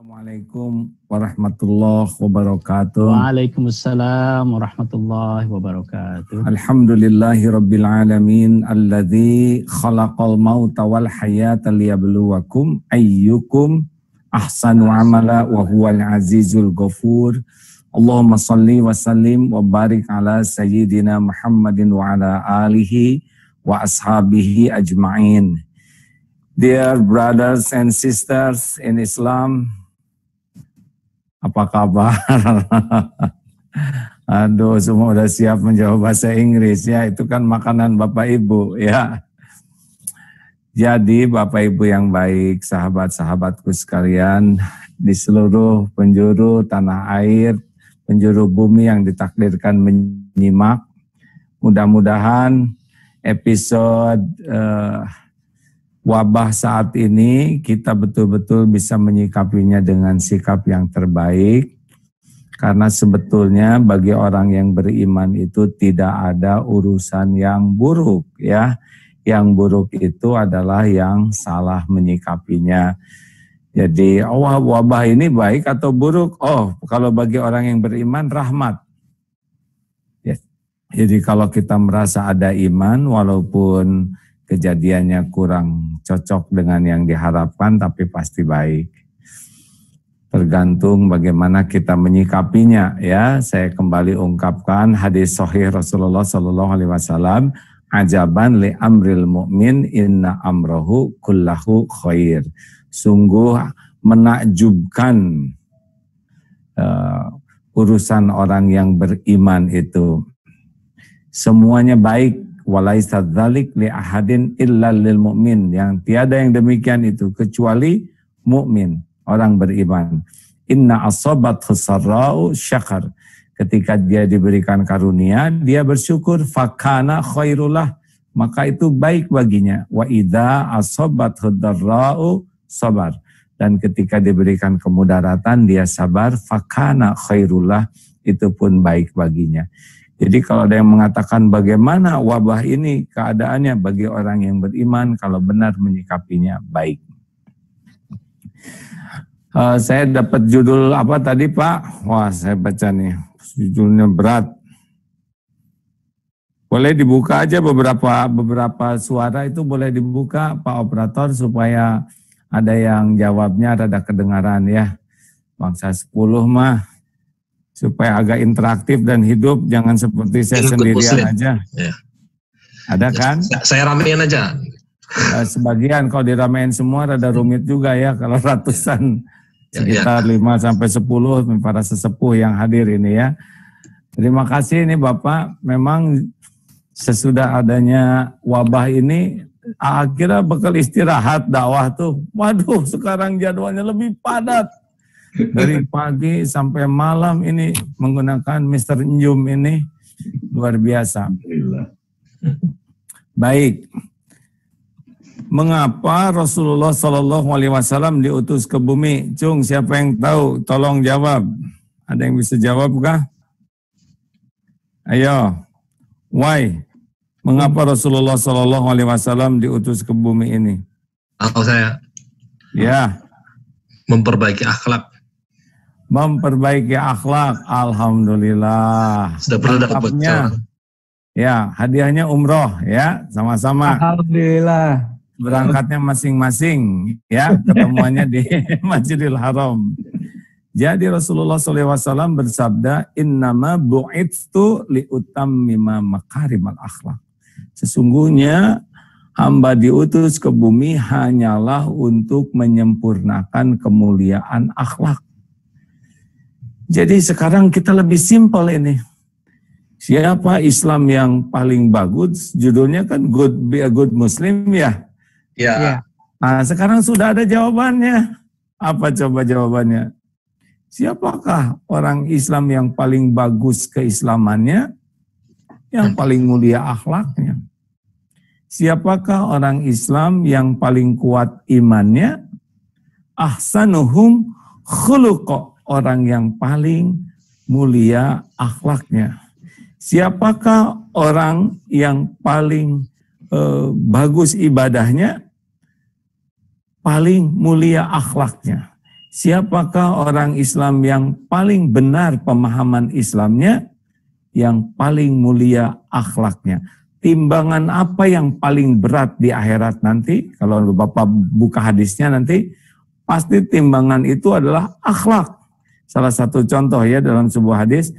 Assalamualaikum warahmatullahi wabarakatuh. Waalaikumsalam warahmatullahi wabarakatuh. Alhamdulillahi rabbil alamin alladzi khalaqal mauta wal hayata liyabluwakum ayyukum ahsanu amala wa huwal azizul ghafur. Allahumma salli wa sallim wa barik ala sayyidina Muhammadin wa ala alihi wa ashabihi ajma'in. Dear brothers and sisters in Islam, apa kabar? Aduh, semua udah siap menjawab bahasa Inggris ya. Itu kan makanan Bapak Ibu ya. Jadi Bapak Ibu yang baik, sahabat-sahabatku sekalian di seluruh penjuru tanah air, penjuru bumi yang ditakdirkan menyimak, mudah-mudahan episode wabah saat ini kita betul-betul bisa menyikapinya dengan sikap yang terbaik, karena sebetulnya bagi orang yang beriman itu tidak ada urusan yang buruk ya. Yang buruk itu adalah yang salah menyikapinya. Jadi wabah ini baik atau buruk? Oh, kalau bagi orang yang beriman rahmat. Yes. Jadi kalau kita merasa ada iman walaupun kejadiannya kurang cocok dengan yang diharapkan, tapi pasti baik. Tergantung bagaimana kita menyikapinya ya. Saya kembali ungkapkan hadis sahih Rasulullah SAW, ajaban li amril mu'min inna amrohu kullahu khair. Sungguh menakjubkan urusan orang yang beriman itu. Semuanya baik. Walaisa dzalik li ahadin illa lil mu'min, yang tiada yang demikian itu kecuali mukmin, orang beriman. Inna asabathu sarra'u syakar, ketika dia diberikan karunia dia bersyukur, fakana khairullah, maka itu baik baginya. Wa idza asabathu darra'u sabar, dan ketika diberikan kemudaratan dia sabar, fakana khairullah, itu pun baik baginya. Jadi kalau ada yang mengatakan bagaimana wabah ini keadaannya bagi orang yang beriman, kalau benar menyikapinya baik. Saya dapat judul apa tadi Pak? Wah, saya baca nih, judulnya berat. Boleh dibuka aja beberapa suara itu, boleh dibuka Pak Operator supaya ada yang jawabnya rada kedengaran ya. Bangsa 10 mah. Supaya agak interaktif dan hidup, jangan seperti saya sendirian aja. Ya. Ada kan? Saya ramein aja. Sebagian, kalau diramein semua rada rumit juga ya, kalau ratusan, sekitar 5-10 para sesepuh yang hadir ini ya. Terima kasih ini Bapak, memang sesudah adanya wabah ini, akhirnya bakal istirahat dakwah tuh. Waduh, sekarang jadwalnya lebih padat. Dari pagi sampai malam ini menggunakan Mr. Njum ini luar biasa. Baik. Mengapa Rasulullah SAW diutus ke bumi? Cung, siapa yang tahu? Tolong jawab. Ada yang bisa jawab kah? Ayo. Why? Mengapa Rasulullah SAW diutus ke bumi ini? Tahu saya. Ya. Memperbaiki akhlak. Memperbaiki akhlak, alhamdulillah. Sudah pernah dapat ya, hadiahnya umroh ya, sama-sama. Alhamdulillah. Berangkatnya masing-masing ya, ketemuannya di Masjidil Haram. Jadi Rasulullah SAW bersabda, innama bu'itstu liutammima makarimal akhlak. Sesungguhnya hamba diutus ke bumi hanyalah untuk menyempurnakan kemuliaan akhlak. Jadi sekarang kita lebih simpel ini. Siapa Islam yang paling bagus? Judulnya kan Be a Good Muslim ya. Ya. Nah, sekarang sudah ada jawabannya. Apa coba jawabannya? Siapakah orang Islam yang paling bagus keislamannya? Yang paling mulia akhlaknya? Siapakah orang Islam yang paling kuat imannya? Ahsanuhum khuluqa, orang yang paling mulia akhlaknya. Siapakah orang yang paling bagus ibadahnya? Paling mulia akhlaknya. Siapakah orang Islam yang paling benar pemahaman Islamnya, yang paling mulia akhlaknya? Timbangan apa yang paling berat di akhirat nanti? Kalau Bapak buka hadisnya nanti, pasti timbangan itu adalah akhlak. Salah satu contoh ya dalam sebuah hadis,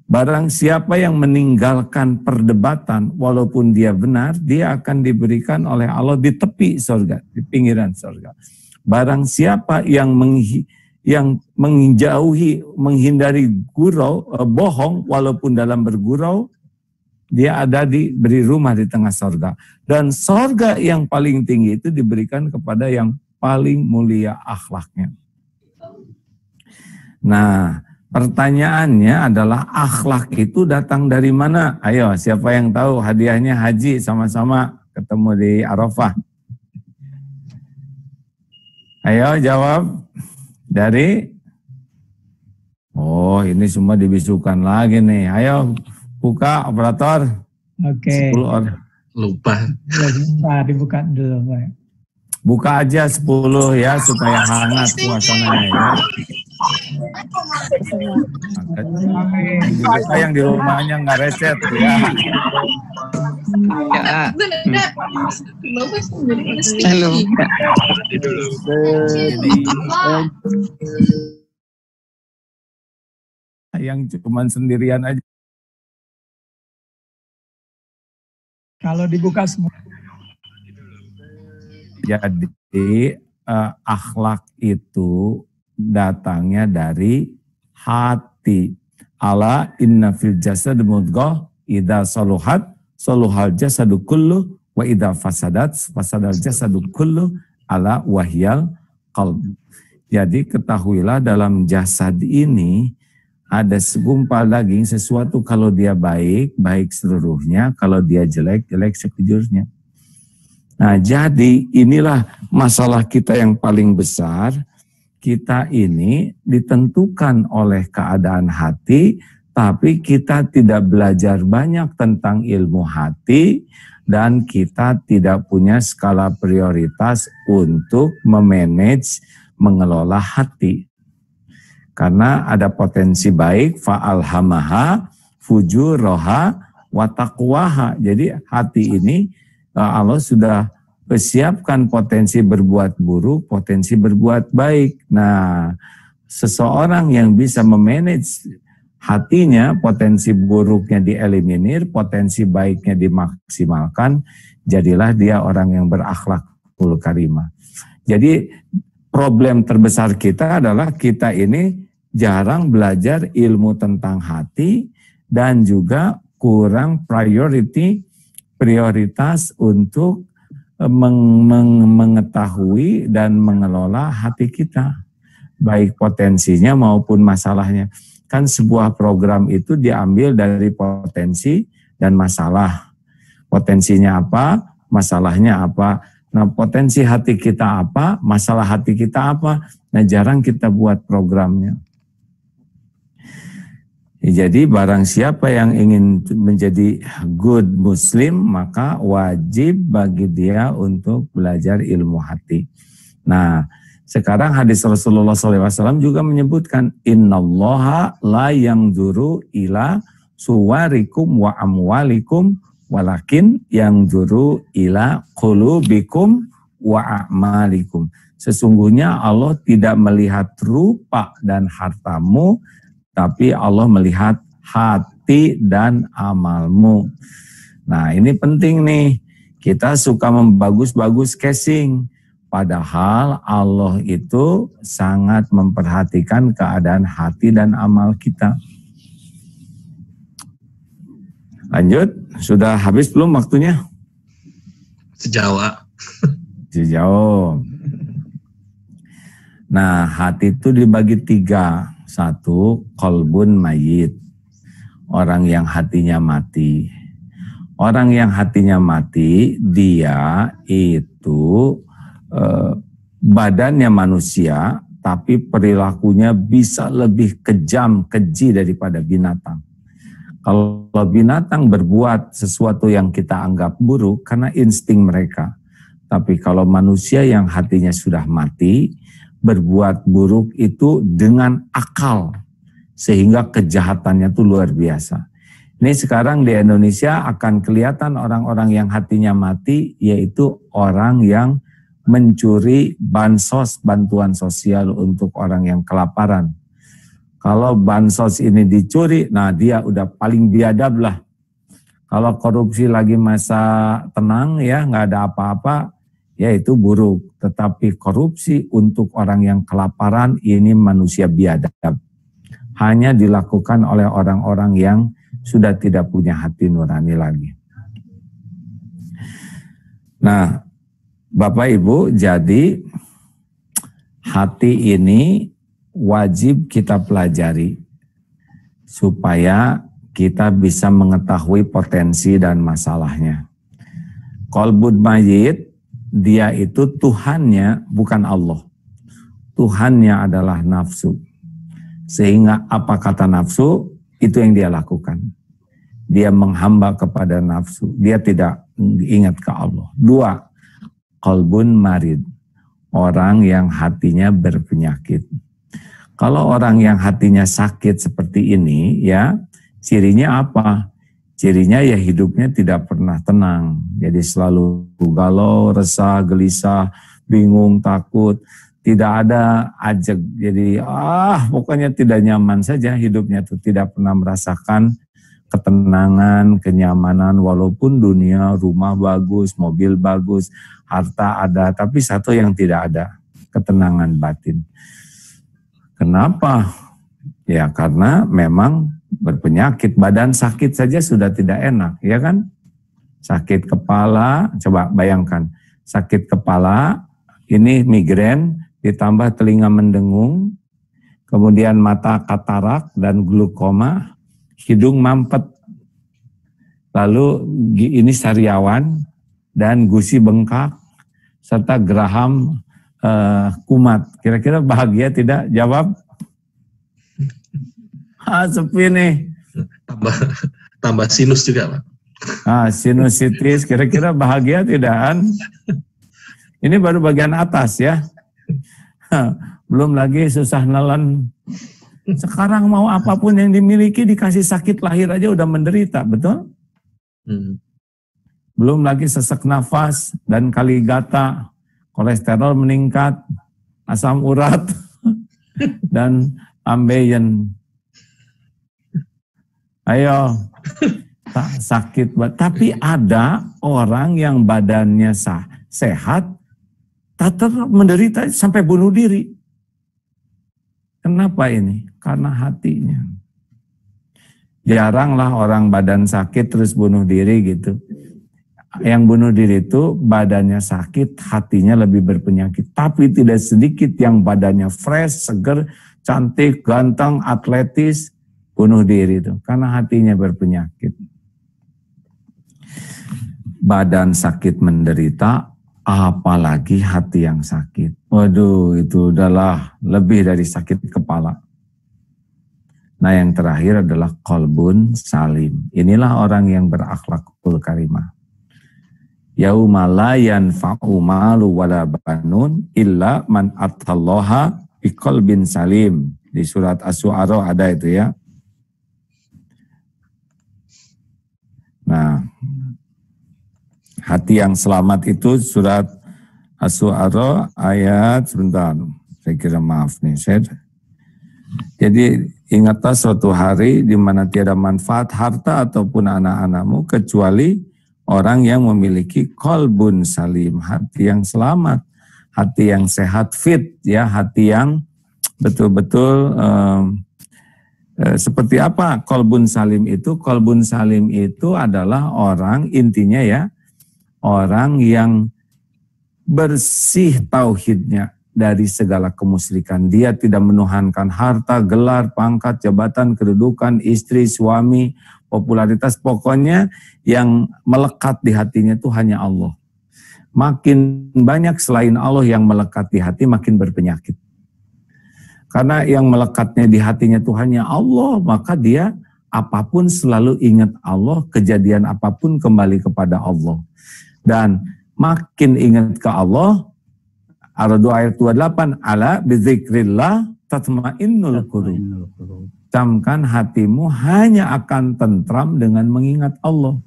barang siapa yang meninggalkan perdebatan walaupun dia benar, dia akan diberikan oleh Allah di tepi surga, di pinggiran surga. Barang siapa yang menghindari gurau, bohong walaupun dalam bergurau, dia ada diberi rumah di tengah surga. Dan surga yang paling tinggi itu diberikan kepada yang paling mulia akhlaknya. Nah, pertanyaannya adalah akhlak itu datang dari mana? Ayo, siapa yang tahu? Hadiahnya haji sama-sama ketemu di Arafah. Ayo jawab. Dari? Oh, ini semua dibisukan lagi nih. Ayo buka operator. Oke. 10 orang. Lupa. Dibuka dulu, Pak. Buka aja 10 ya supaya hangat suasananya ya. Kita yang di rumahnya nggak reset ya. Halo. Yang cuman sendirian aja. Kalau dibuka semua. Jadi akhlak itu datangnya dari hati. Ala inna fil jasad mudghah idza saluhat saluhal jasadu kullu wa idza fasadat fasadal jasadu kullu ala wahyal qalb. Jadi ketahuilah dalam jasad ini ada segumpal daging, sesuatu kalau dia baik, baik seluruhnya, kalau dia jelek, jelek sekujurnya. Nah, jadi inilah masalah kita yang paling besar. Kita ini ditentukan oleh keadaan hati, tapi kita tidak belajar banyak tentang ilmu hati, dan kita tidak punya skala prioritas untuk memanage, mengelola hati. Karena ada potensi baik, fa'alhamaha, fujuraha, wa taqwaha. Jadi hati ini Allah sudah persiapkan potensi berbuat buruk, potensi berbuat baik. Nah, seseorang yang bisa memanage hatinya, potensi buruknya dieliminir, potensi baiknya dimaksimalkan, jadilah dia orang yang berakhlakul karimah. Jadi problem terbesar kita adalah kita ini jarang belajar ilmu tentang hati dan juga kurang prioritas untuk mengetahui dan mengelola hati kita, baik potensinya maupun masalahnya. Kan sebuah program itu diambil dari potensi dan masalah. Potensinya apa, masalahnya apa. Nah, potensi hati kita apa, masalah hati kita apa. Nah, jarang kita buat programnya. Jadi barang siapa yang ingin menjadi good muslim, maka wajib bagi dia untuk belajar ilmu hati. Nah, sekarang hadis Rasulullah SAW juga menyebutkan, innallaha la yanzuru ila suwarikum wa amwalikum walakin yanzuru ila qulubikum wa a'malikum. Sesungguhnya Allah tidak melihat rupa dan hartamu, tapi Allah melihat hati dan amalmu. Nah, ini penting nih. Kita suka membagus-bagus casing. Padahal Allah itu sangat memperhatikan keadaan hati dan amal kita. Lanjut, sudah habis belum waktunya? Sejauh. Sejauh. Nah, hati itu dibagi 3. 1, qalbun mayit, orang yang hatinya mati. Orang yang hatinya mati, dia itu badannya manusia, tapi perilakunya bisa lebih kejam, keji daripada binatang. Kalau binatang berbuat sesuatu yang kita anggap buruk karena insting mereka. Tapi kalau manusia yang hatinya sudah mati, berbuat buruk itu dengan akal, sehingga kejahatannya itu luar biasa. Ini sekarang di Indonesia akan kelihatan orang-orang yang hatinya mati, yaitu orang yang mencuri bansos, bantuan sosial untuk orang yang kelaparan. Kalau bansos ini dicuri, nah dia udah paling biadab lah. Kalau korupsi lagi masa tenang ya, nggak ada apa-apa, ya itu buruk. Tetapi korupsi untuk orang yang kelaparan ini manusia biadab. Hanya dilakukan oleh orang-orang yang sudah tidak punya hati nurani lagi. Nah, Bapak Ibu, jadi hati ini wajib kita pelajari supaya kita bisa mengetahui potensi dan masalahnya. Qalbun mayyit, dia itu Tuhannya bukan Allah. Tuhannya adalah nafsu. Sehingga apa kata nafsu, itu yang dia lakukan. Dia menghamba kepada nafsu. Dia tidak ingat ke Allah. 2, qalbun marid. Orang yang hatinya berpenyakit. Kalau orang yang hatinya sakit seperti ini, ya, cirinya apa? Cirinya ya hidupnya tidak pernah tenang. Jadi selalu galau, resah, gelisah, bingung, takut. Tidak ada ajak. Jadi pokoknya tidak nyaman saja hidupnya itu. Tidak pernah merasakan ketenangan, kenyamanan. Walaupun dunia, rumah bagus, mobil bagus, harta ada. Tapi satu yang tidak ada, ketenangan batin. Kenapa? Ya karena memang berpenyakit, badan sakit saja sudah tidak enak, ya kan? Sakit kepala, coba bayangkan, sakit kepala, ini migrain, ditambah telinga mendengung, kemudian mata katarak dan glukoma, hidung mampet, lalu ini sariawan dan gusi bengkak, serta geraham kumat. Kira-kira bahagia tidak? Jawab. Sepi nih. Tambah sinus juga, Pak. Sinusitis, kira-kira bahagia tidak? Ini baru bagian atas ya. Belum lagi susah nelen. Sekarang mau apapun yang dimiliki dikasih sakit lahir aja udah menderita, betul? Belum lagi sesak nafas dan kaligata, kolesterol meningkat, asam urat, dan ambeien. Ayo, sakit. Tapi ada orang yang badannya sehat, tetap menderita sampai bunuh diri. Kenapa ini? Karena hatinya. Jaranglah orang badan sakit terus bunuh diri gitu. Yang bunuh diri itu badannya sakit, hatinya lebih berpenyakit. Tapi tidak sedikit yang badannya fresh, seger, cantik, ganteng, atletis, bunuh diri itu. Karena hatinya berpenyakit. Badan sakit menderita, apalagi hati yang sakit. Waduh, itu udahlah lebih dari sakit kepala. Nah yang terakhir adalah qalbun salim. Inilah orang yang berakhlakul karimah. Yauma la yanfa'u malu wala banun illa man atallaha biqalbin salim. Di surat Asy-Syu'ara ada itu ya. Nah, hati yang selamat itu surat Asy-Syu'ara ayat, sebentar, saya kira maaf nih, jadi ingatlah suatu hari di mana tiada manfaat harta ataupun anak-anakmu kecuali orang yang memiliki qalbun salim, hati yang selamat, hati yang sehat, fit, ya, hati yang betul-betul seperti apa qalbun salim itu? Qalbun salim itu adalah orang, intinya ya, orang yang bersih tauhidnya dari segala kemusyrikan. Dia tidak menuhankan harta, gelar, pangkat, jabatan, kedudukan, istri, suami, popularitas. Pokoknya yang melekat di hatinya itu hanya Allah. Makin banyak selain Allah yang melekat di hati, makin berpenyakit. Karena yang melekatnya di hatinya itu hanya Allah, maka dia apapun selalu ingat Allah, kejadian apapun kembali kepada Allah. Dan makin ingat ke Allah, Ar-Ra'd ayat 28, ala bizikrillah tatmainnul qulub. Camkan hatimu hanya akan tentram dengan mengingat Allah.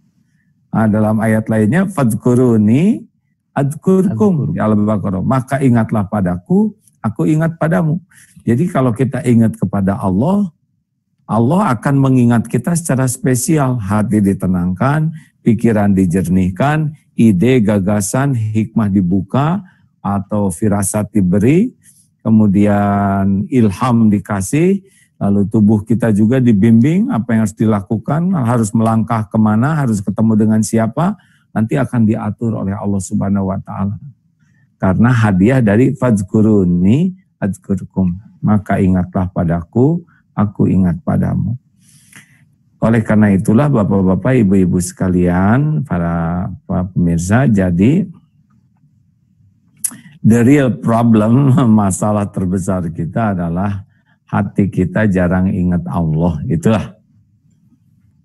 Nah, dalam ayat lainnya, fadhkuruni adkurkum, ya Al-Baqarah. Maka ingatlah padaku, aku ingat padamu. Jadi kalau kita ingat kepada Allah, Allah akan mengingat kita secara spesial. Hati ditenangkan, pikiran dijernihkan, ide, gagasan, hikmah dibuka, atau firasat diberi, kemudian ilham dikasih, lalu tubuh kita juga dibimbing apa yang harus dilakukan, harus melangkah kemana, harus ketemu dengan siapa, nanti akan diatur oleh Allah Subhanahu wa Ta'ala. Karena hadiah dari fadzkuruni adzkurkum, maka ingatlah padaku, aku ingat padamu. Oleh karena itulah bapak-bapak, ibu-ibu sekalian, para pemirsa, jadi the real problem, masalah terbesar kita adalah hati kita jarang ingat Allah, itulah.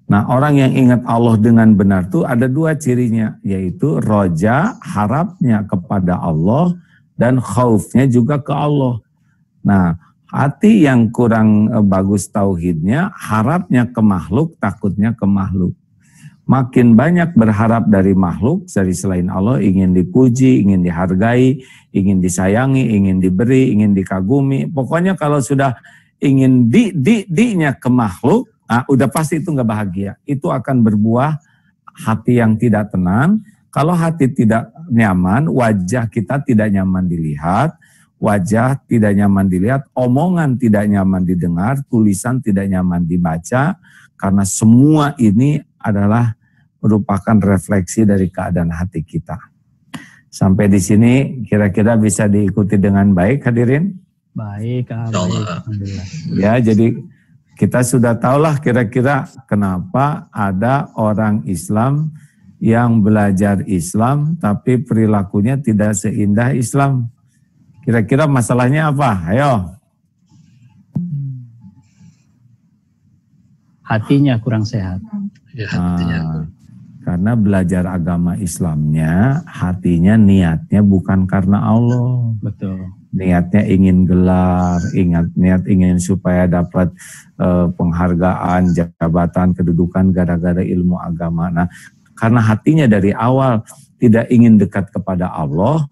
Nah, orang yang ingat Allah dengan benar itu ada dua cirinya, yaitu roja, harapnya kepada Allah, dan khaufnya juga ke Allah. Nah, hati yang kurang bagus tauhidnya, harapnya ke makhluk, takutnya ke makhluk. Makin banyak berharap dari makhluk, dari selain Allah, ingin dipuji, ingin dihargai, ingin disayangi, ingin diberi, ingin dikagumi. Pokoknya kalau sudah ingin di-nya ke makhluk, udah pasti itu nggak bahagia. Itu akan berbuah hati yang tidak tenang. Kalau hati tidak nyaman, wajah kita tidak nyaman dilihat, wajah tidak nyaman dilihat, omongan tidak nyaman didengar, tulisan tidak nyaman dibaca, karena semua ini adalah merupakan refleksi dari keadaan hati kita. Sampai di sini kira-kira bisa diikuti dengan baik, hadirin? Baik, alhamdulillah. Ya, jadi kita sudah tahulah kira-kira kenapa ada orang Islam yang belajar Islam tapi perilakunya tidak seindah Islam. Kira-kira masalahnya apa? Ayo. Hatinya kurang sehat. Ya, hatinya. Karena belajar agama Islamnya, hatinya niatnya bukan karena Allah. Betul. Niatnya ingin gelar, niat ingin supaya dapat penghargaan, jabatan, kedudukan gara-gara ilmu agama. Nah, karena hatinya dari awal tidak ingin dekat kepada Allah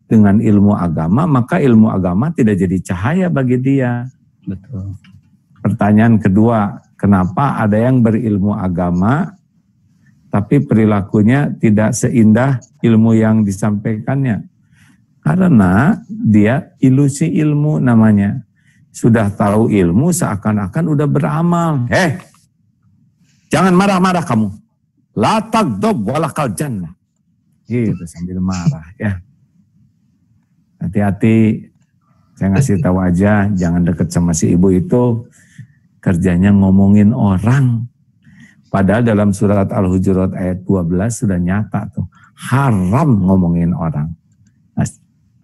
dengan ilmu agama, maka ilmu agama tidak jadi cahaya bagi dia. Betul. Pertanyaan kedua, kenapa ada yang berilmu agama tapi perilakunya tidak seindah ilmu yang disampaikannya? Karena dia ilusi ilmu namanya. Sudah tahu ilmu seakan-akan udah beramal. Jangan marah-marah kamu. La tagdob walakal jannah. Gitu sambil marah ya. Hati-hati, saya ngasih tahu aja, jangan deket sama si ibu itu. Kerjanya ngomongin orang. Padahal dalam surat Al-Hujurat ayat 12 sudah nyata tuh. Haram ngomongin orang. Nah,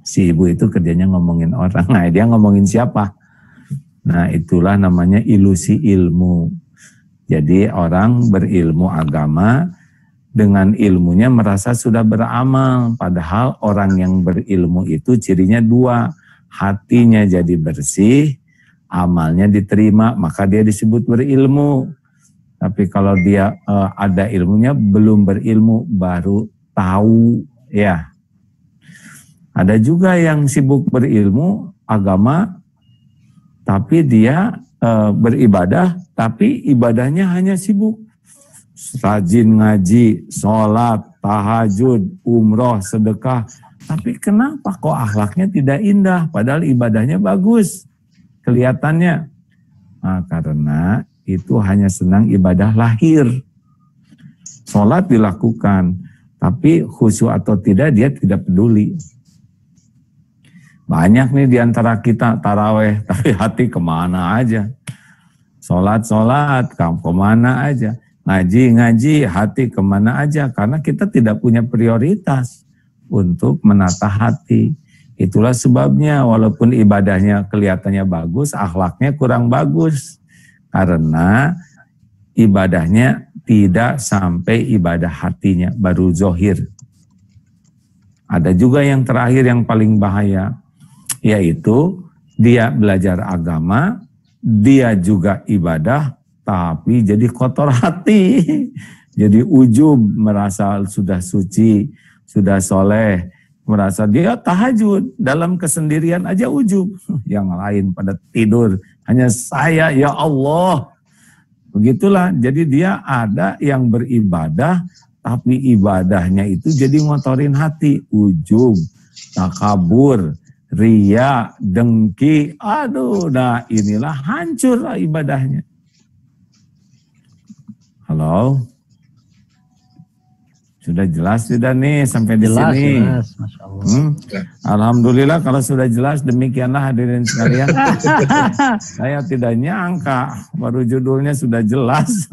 si ibu itu kerjanya ngomongin orang. Nah, dia ngomongin siapa? Nah, itulah namanya ilusi ilmu. Jadi orang berilmu agama dengan ilmunya merasa sudah beramal. Padahal orang yang berilmu itu cirinya dua. Hatinya jadi bersih, amalnya diterima, maka dia disebut berilmu. Tapi kalau dia ada ilmunya, belum berilmu, baru tahu ya. Ada juga yang sibuk berilmu agama, tapi dia beribadah, tapi ibadahnya hanya sibuk. Rajin ngaji, sholat, tahajud, umroh, sedekah. Tapi kenapa kok akhlaknya tidak indah, padahal ibadahnya bagus kelihatannya? Nah, karena itu hanya senang ibadah lahir. Sholat dilakukan, tapi khusyuk atau tidak dia tidak peduli. Banyak nih diantara kita taraweh, tapi hati kemana aja. Sholat, kemana aja. Ngaji, hati kemana aja. Karena kita tidak punya prioritas untuk menata hati. Itulah sebabnya walaupun ibadahnya kelihatannya bagus, akhlaknya kurang bagus. Karena ibadahnya tidak sampai ibadah hatinya, baru zohir. Ada juga yang terakhir yang paling bahaya. yaitu dia belajar agama, dia juga ibadah, tapi jadi kotor hati, jadi ujub, merasa sudah suci, sudah soleh, merasa dia tahajud, dalam kesendirian aja ujub, yang lain pada tidur, hanya saya ya Allah. Begitulah, jadi dia ada yang beribadah, tapi ibadahnya itu jadi ngotorin hati, ujub, takabur, riya, dengki, aduh, nah inilah hancur lah ibadahnya. Halo, sudah jelas tidak nih sampai di sini? Jelas, Masya Allah. Alhamdulillah kalau sudah jelas, demikianlah hadirin sekalian. Saya tidak nyangka, baru judulnya sudah jelas.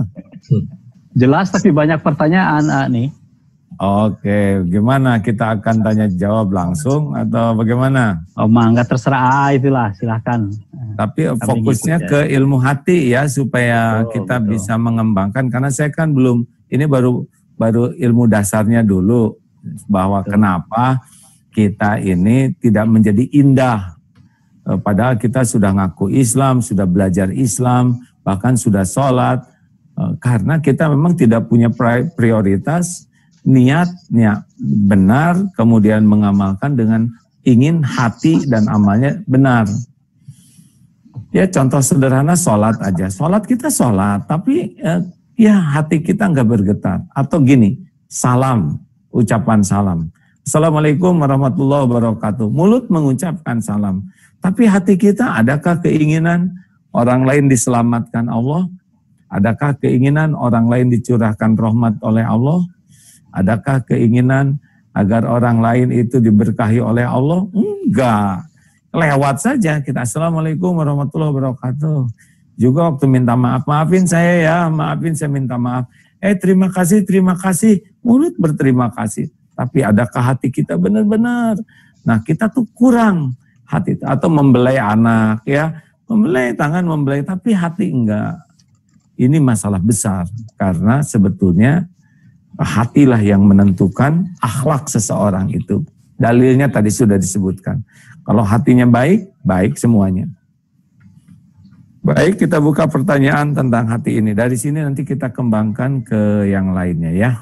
Jelas tapi banyak pertanyaan nih. Oke, gimana? Kita akan tanya jawab langsung atau bagaimana? Oh, mangga terserah itulah, silahkan. Tapi fokusnya ke ilmu hati ya, supaya kita bisa mengembangkan. Karena saya kan belum, ini baru ilmu dasarnya dulu, bahwa kenapa kita ini tidak menjadi indah. Padahal kita sudah ngaku Islam, sudah belajar Islam, bahkan sudah sholat. Karena kita memang tidak punya prioritas, niatnya benar, kemudian mengamalkan dengan ingin hati dan amalnya benar. Ya contoh sederhana sholat aja. Sholat kita sholat, tapi ya hati kita nggak bergetar. Atau gini, salam, ucapan salam. Assalamualaikum warahmatullahi wabarakatuh. Mulut mengucapkan salam. Tapi hati kita adakah keinginan orang lain diselamatkan Allah? Adakah keinginan orang lain dicurahkan rahmat oleh Allah? Adakah keinginan agar orang lain itu diberkahi oleh Allah? Enggak. Lewat saja kita. Assalamualaikum warahmatullahi wabarakatuh. Juga waktu minta maaf, maafin saya ya, maafin saya minta maaf. Terima kasih. Mulut berterima kasih. Tapi adakah hati kita benar-benar? Nah kita tuh kurang hati. Atau membelai anak ya. Membelai tangan, membelai. Tapi hati enggak. Ini masalah besar. Karena sebetulnya hatilah yang menentukan akhlak seseorang itu. Dalilnya tadi sudah disebutkan. Kalau hatinya baik, baik semuanya. Baik, kita buka pertanyaan tentang hati ini. Dari sini nanti kita kembangkan ke yang lainnya ya.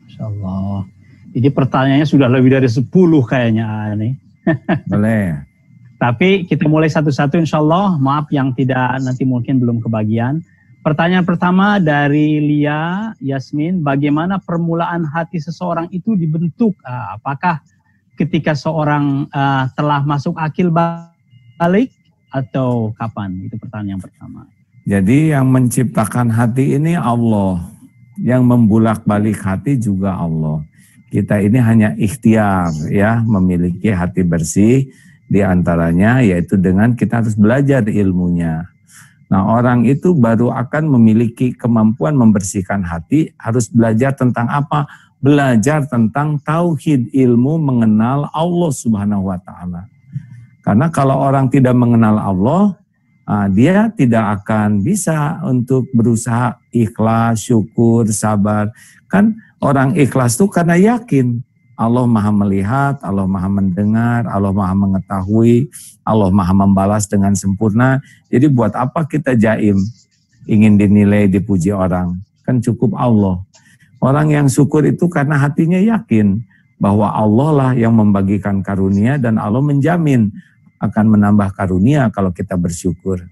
Insya Allah. Ini pertanyaannya sudah lebih dari 10 kayaknya nih. Boleh. Tapi kita mulai satu-satu insya Allah. Maaf yang tidak nanti mungkin belum kebagian. Pertanyaan pertama dari Lia Yasmin, bagaimana permulaan hati seseorang itu dibentuk? Apakah ketika seorang telah masuk akil balik atau kapan? Itu pertanyaan yang pertama. Jadi yang menciptakan hati ini Allah, yang membulak-balik hati juga Allah. Kita ini hanya ikhtiar ya, memiliki hati bersih, di antaranya yaitu dengan kita harus belajar ilmunya. Nah orang itu baru akan memiliki kemampuan membersihkan hati, harus belajar tentang apa? Belajar tentang tauhid, ilmu mengenal Allah Subhanahu wa Ta'ala. Karena kalau orang tidak mengenal Allah, dia tidak akan bisa untuk berusaha ikhlas, syukur, sabar. Kan orang ikhlas itu karena yakin Allah Maha melihat, Allah Maha mendengar, Allah Maha mengetahui, Allah Maha membalas dengan sempurna. Jadi buat apa kita jaim, ingin dinilai, dipuji orang? Kan cukup Allah. Orang yang syukur itu karena hatinya yakin bahwa Allah lah yang membagikan karunia dan Allah menjamin akan menambah karunia kalau kita bersyukur.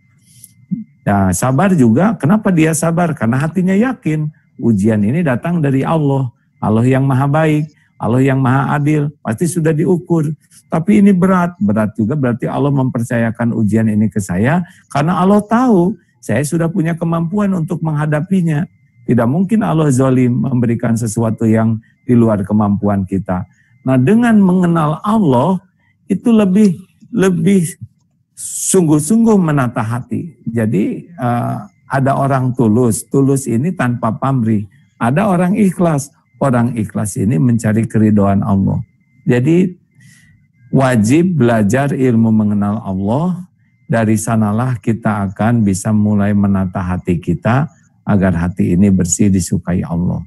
Nah, sabar juga, kenapa dia sabar? Karena hatinya yakin ujian ini datang dari Allah. Allah yang maha baik, Allah yang maha adil, pasti sudah diukur. Tapi ini berat juga berarti Allah mempercayakan ujian ini ke saya, karena Allah tahu saya sudah punya kemampuan untuk menghadapinya. Tidak mungkin Allah zalim memberikan sesuatu yang di luar kemampuan kita. Nah dengan mengenal Allah, itu lebih sungguh-sungguh menata hati. Jadi ada orang tulus ini tanpa pamrih. Ada orang ikhlas ini mencari keridhaan Allah. Jadi wajib belajar ilmu mengenal Allah. Dari sanalah kita akan bisa mulai menata hati kita agar hati ini bersih disukai Allah.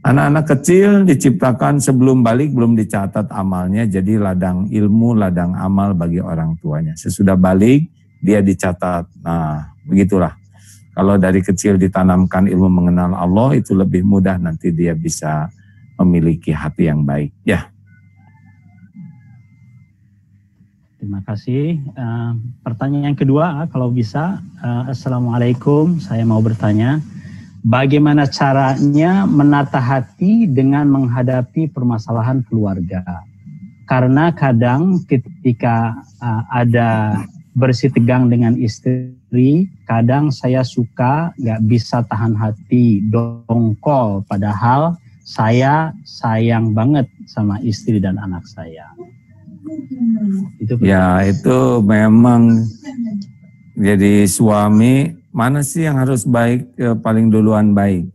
Anak-anak kecil diciptakan sebelum balik belum dicatat amalnya, jadi ladang ilmu, ladang amal bagi orang tuanya. Sesudah balik dia dicatat. Nah, begitulah. Kalau dari kecil ditanamkan ilmu mengenal Allah, itu lebih mudah nanti dia bisa memiliki hati yang baik. Ya. Terima kasih. Pertanyaan yang kedua, kalau bisa, Assalamualaikum, saya mau bertanya, bagaimana caranya menata hati dengan menghadapi permasalahan keluarga? Karena kadang ketika ada bersitegang dengan istri, kadang saya suka nggak bisa tahan hati, dongkol, padahal saya sayang banget sama istri dan anak saya. Itu memang jadi suami, mana sih yang harus baik, paling duluan baik?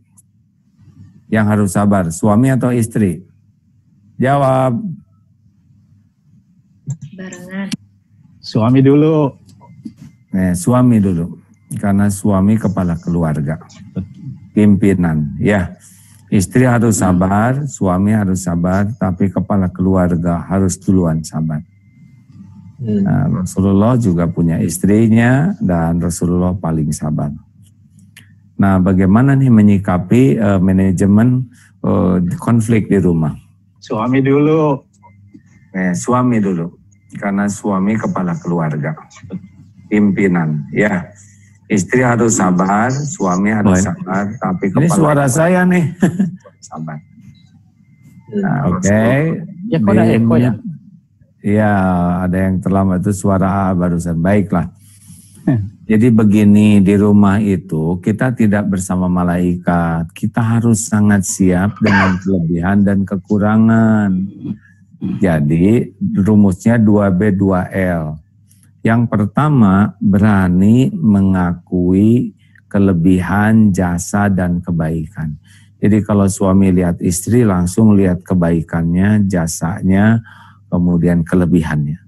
Yang harus sabar, suami atau istri? Jawab. Barengan. Suami dulu. Suami dulu, karena suami kepala keluarga, pimpinan. Ya, istri harus sabar, suami harus sabar, tapi kepala keluarga harus duluan sabar. Nah, Rasulullah juga punya istrinya dan Rasulullah paling sabar. Nah, bagaimana nih menyikapi manajemen konflik di rumah? Suami dulu. Suami dulu, karena suami kepala keluarga, pimpinan. Ya, istri harus sabar, suami harus sabar, tapi kepala. Ini suara saya nih. Sabar. Nah, oke. Ya, kok ada eko ya? Iya, ada yang terlambat, itu suara A barusan. Baiklah. Jadi begini, di rumah itu kita tidak bersama malaikat. Kita harus sangat siap dengan kelebihan dan kekurangan. Jadi rumusnya 2B 2L. Yang pertama, berani mengakui kelebihan, jasa, dan kebaikan. Jadi kalau suami lihat istri, langsung lihat kebaikannya, jasanya, kemudian kelebihannya.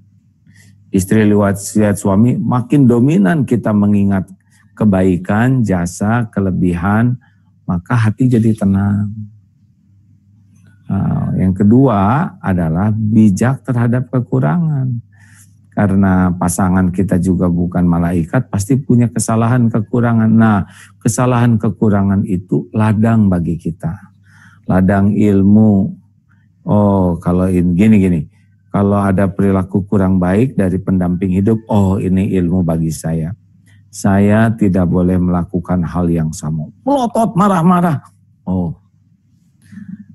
Istri lihat suami, makin dominan kita mengingat kebaikan, jasa, kelebihan, maka hati jadi tenang. Nah, yang kedua adalah bijak terhadap kekurangan. Karena pasangan kita juga bukan malaikat, pasti punya kesalahan kekurangan. Nah, kesalahan kekurangan itu ladang bagi kita. Ladang ilmu. Oh, kalau gini. Kalau ada perilaku kurang baik dari pendamping hidup, oh ini ilmu bagi saya. Saya tidak boleh melakukan hal yang sama. Melotot, marah-marah. Oh,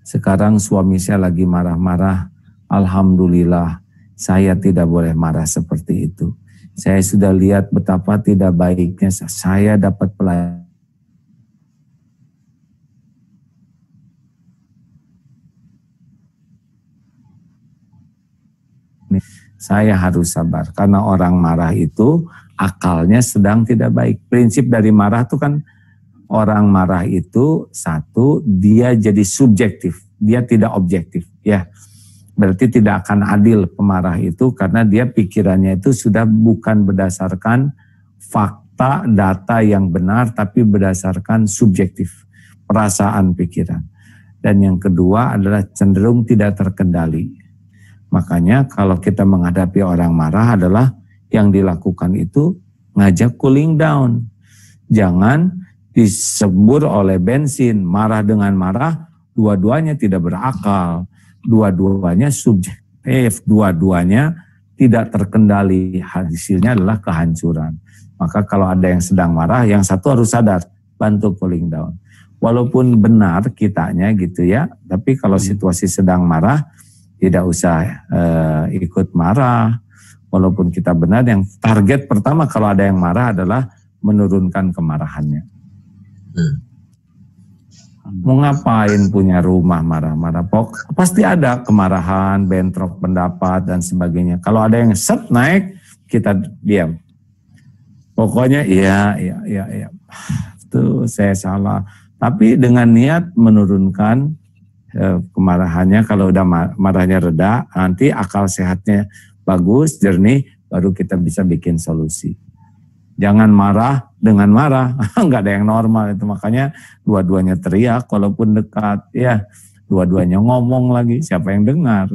sekarang suami saya lagi marah-marah. Alhamdulillah, saya tidak boleh marah seperti itu. Saya sudah lihat betapa tidak baiknya saya dapat pelajaran. Saya harus sabar, karena orang marah itu akalnya sedang tidak baik. Prinsip dari marah itu kan, orang marah itu satu, dia jadi subjektif, dia tidak objektif. Ya, berarti tidak akan adil pemarah itu, karena dia pikirannya itu sudah bukan berdasarkan fakta, data yang benar, tapi berdasarkan subjektif, perasaan pikiran. Dan yang kedua adalah cenderung tidak terkendali. Makanya kalau kita menghadapi orang marah adalah yang dilakukan itu ngajak cooling down. Jangan disembur oleh bensin, marah dengan marah, dua-duanya tidak berakal, dua-duanya subjektif, dua-duanya tidak terkendali, hasilnya adalah kehancuran. Maka kalau ada yang sedang marah, yang satu harus sadar, bantu cooling down. Walaupun benar kitanya gitu ya, tapi kalau situasi sedang marah, tidak usah ikut marah. Walaupun kita benar, yang target pertama kalau ada yang marah adalah menurunkan kemarahannya. Mau ngapain punya rumah marah-marah? Pasti ada kemarahan, bentrok pendapat dan sebagainya. Kalau ada yang set naik, kita diam. Pokoknya iya. Itu saya salah. Tapi dengan niat menurunkan kemarahannya, kalau udah marahnya reda, nanti akal sehatnya bagus, jernih, baru kita bisa bikin solusi. Jangan marah dengan marah. Nggak ada yang normal itu. Makanya dua-duanya teriak walaupun dekat. Ya, dua-duanya ngomong lagi. Siapa yang dengar?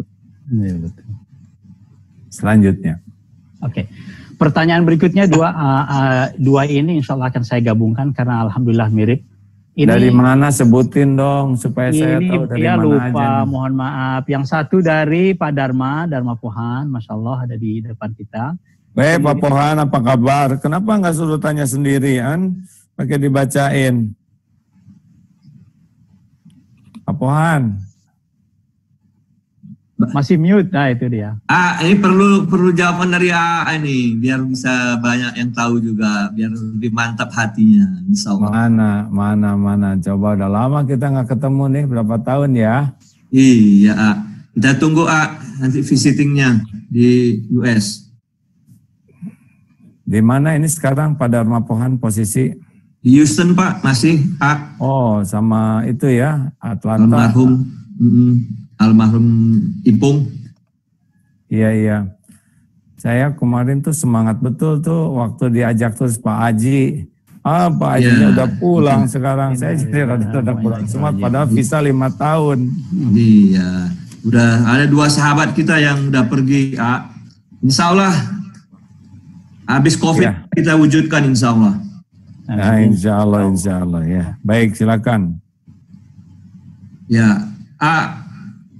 Ya, betul. Selanjutnya. Oke. Pertanyaan berikutnya dua ini insya Allah akan saya gabungkan karena alhamdulillah mirip. Ini, dari mana sebutin dong supaya saya tahu dari ya, mana lupa, aja. Nih. Mohon maaf. Yang satu dari Pak Dharma Pohan, Masya Allah ada di depan kita. Pak Pohan, apa kabar? Kenapa nggak suruh tanya sendirian? Pakai dibacain. Pak Pohan. Masih mute, nah itu dia. Ini perlu jawaban dari ini biar bisa banyak yang tahu juga, biar lebih mantap hatinya. Insya Allah. Mana. Coba udah lama kita nggak ketemu nih, berapa tahun ya? Iya, kita tunggu nanti visitingnya di US. Di mana ini sekarang Pak Dharma Pohan posisi? Di Houston Pak, masih Oh, sama itu ya, Atlanta. Almarhum Ipung. Iya. Saya kemarin tuh semangat betul tuh waktu diajak terus Pak Haji. Pak Hajinya udah pulang sekarang. Saya jadi rada pulang semua padahal visa 5 tahun. Iya. Udah ada 2 sahabat kita yang udah pergi. Insya Allah habis COVID kita wujudkan insya Allah. Nah, insya Allah ya. Baik, silakan. Ya,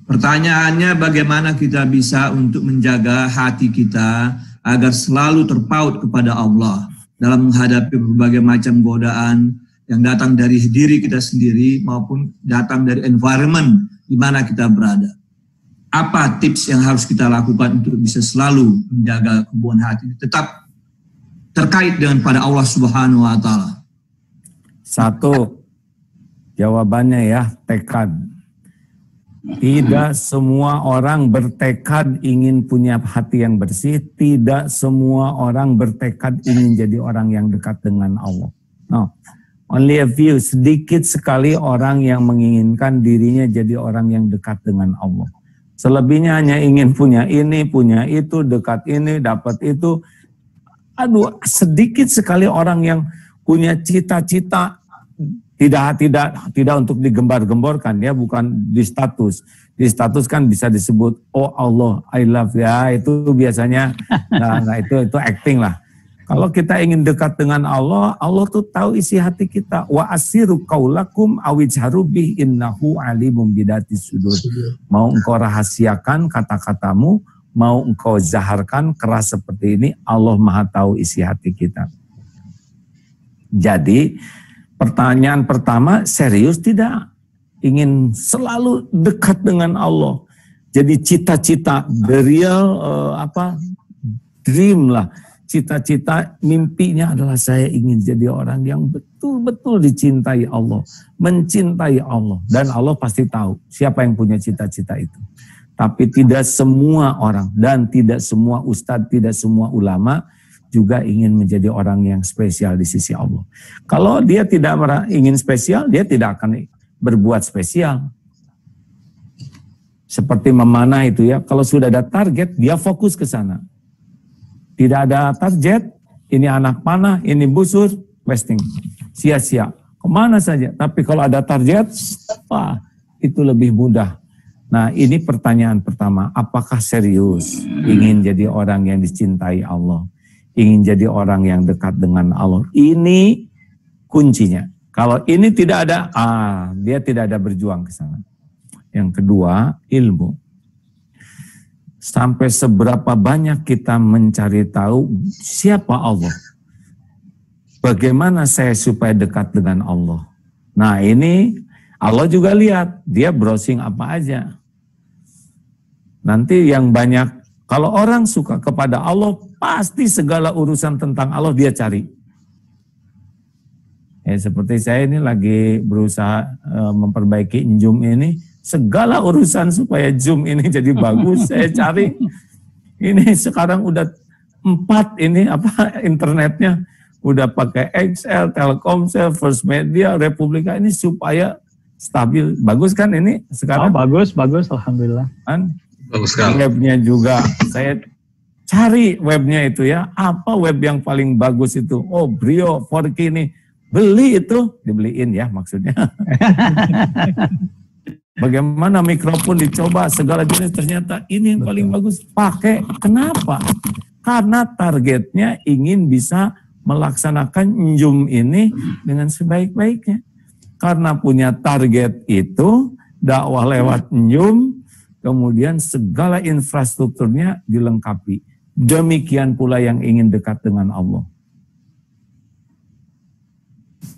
pertanyaannya bagaimana kita bisa untuk menjaga hati kita agar selalu terpaut kepada Allah dalam menghadapi berbagai macam godaan yang datang dari diri kita sendiri maupun datang dari environment di mana kita berada. Apa tips yang harus kita lakukan untuk bisa selalu menjaga kebuan hati tetap terkait dengan pada Allah Subhanahu wa taala? 1, jawabannya ya, tekad. Tidak semua orang bertekad ingin punya hati yang bersih. Tidak semua orang bertekad ingin jadi orang yang dekat dengan Allah. No. Only a few, sedikit sekali orang yang menginginkan dirinya jadi orang yang dekat dengan Allah. Selebihnya hanya ingin punya ini, punya itu, dekat ini, dapat itu. Sedikit sekali orang yang punya cita-cita. Tidak untuk digembar-gemborkan, ya, bukan di status. Di status kan bisa disebut, oh Allah, I love ya, itu biasanya, itu acting lah. Kalau kita ingin dekat dengan Allah, Allah tuh tahu isi hati kita. Wa asiru qaulakum awijharu bih innahu alimum bidatis sudur. Mau engkau rahasiakan kata-katamu, mau engkau zaharkan keras seperti ini, Allah Maha tahu isi hati kita. Jadi, pertanyaan pertama, serius tidak? Ingin selalu dekat dengan Allah. Jadi cita-cita, the real dream lah. Cita-cita, mimpinya adalah saya ingin jadi orang yang betul-betul dicintai Allah. Mencintai Allah. Dan Allah pasti tahu siapa yang punya cita-cita itu. Tapi tidak semua orang dan tidak semua ustadz, tidak semua ulama juga ingin menjadi orang yang spesial di sisi Allah. Kalau dia tidak ingin spesial, dia tidak akan berbuat spesial. Seperti memanah itu ya, kalau sudah ada target, dia fokus ke sana. Tidak ada target, ini anak panah, ini busur, wasting, sia-sia. Kemana saja, tapi kalau ada target, itu lebih mudah. Nah, ini pertanyaan pertama, apakah serius ingin jadi orang yang dicintai Allah? Ingin jadi orang yang dekat dengan Allah. Ini kuncinya. Kalau ini tidak ada, dia tidak ada berjuang ke sana. Yang kedua, ilmu. Sampai seberapa banyak kita mencari tahu siapa Allah. Bagaimana saya supaya dekat dengan Allah. Nah ini Allah juga lihat, dia browsing apa aja. Nanti yang banyak, kalau orang suka kepada Allah, pasti segala urusan tentang Allah dia cari. Seperti saya ini lagi berusaha memperbaiki Zoom ini, segala urusan supaya Zoom ini jadi bagus, saya cari. Ini sekarang udah 4 ini internetnya, udah pakai XL, Telkomsel, First Media, Republika ini supaya stabil. Bagus kan ini sekarang? Bagus, alhamdulillah. Kan? Bagus sekali. Webnya juga, saya Cari webnya itu ya, apa web yang paling bagus itu? Oh, Brio 4K ini. Beli itu, dibeliin ya maksudnya. Bagaimana mikrofon dicoba segala jenis, ternyata ini yang paling bagus, pakai. Kenapa? Karena targetnya ingin bisa melaksanakan Zoom ini dengan sebaik-baiknya. Karena punya target itu, dakwah lewat Zoom, kemudian segala infrastrukturnya dilengkapi. Demikian pula yang ingin dekat dengan Allah.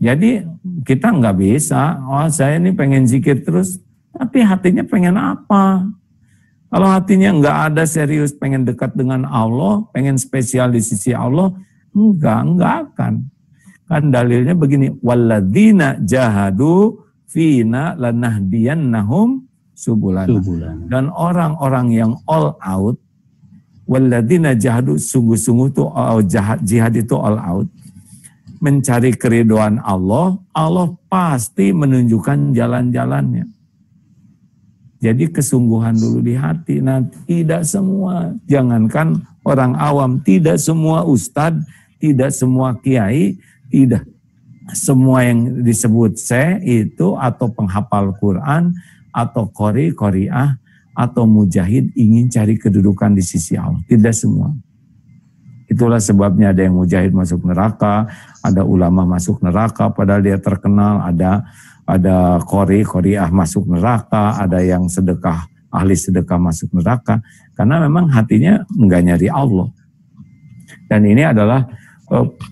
Jadi kita nggak bisa, oh saya ini pengen zikir terus, tapi hatinya pengen apa? Kalau hatinya nggak ada serius pengen dekat dengan Allah, pengen spesial di sisi Allah, enggak akan. Kan dalilnya begini, walladzina jahadu fina lanahdiyannahum subulana. Dan orang-orang yang all out, walladzina jahadu, sungguh-sungguh itu jihad itu all out, mencari keriduan Allah, Allah pasti menunjukkan jalan-jalannya. Jadi kesungguhan dulu di hati. Nah, tidak semua, jangankan orang awam, tidak semua ustadz, tidak semua kiai, tidak semua yang disebut itu atau penghafal Quran atau qori'ah atau mujahid ingin cari kedudukan di sisi Allah. Tidak semua. Itulah sebabnya ada yang mujahid masuk neraka, ada ulama masuk neraka padahal dia terkenal, ada qori'ah masuk neraka, ada yang sedekah, ahli sedekah masuk neraka, karena memang hatinya enggak nyari Allah. Dan ini adalah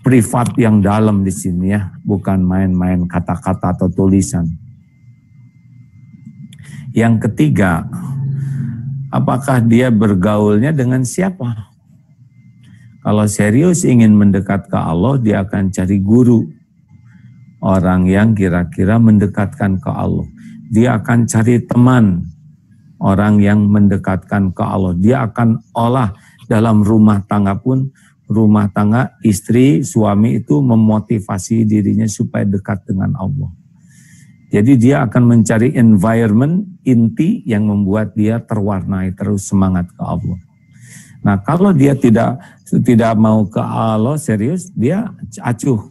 privat yang dalam di sini ya, bukan main-main kata-kata atau tulisan. Yang ketiga, apakah dia bergaulnya dengan siapa? Kalau serius ingin mendekat ke Allah, dia akan cari guru. Orang yang kira-kira mendekatkan ke Allah. Dia akan cari teman. Orang yang mendekatkan ke Allah. Dia akan olah dalam rumah tangga pun. Rumah tangga, istri, suami itu memotivasi dirinya supaya dekat dengan Allah. Jadi dia akan mencari environment inti yang membuat dia terwarnai terus semangat ke Allah. Nah, kalau dia tidak mau ke Allah serius, dia acuh.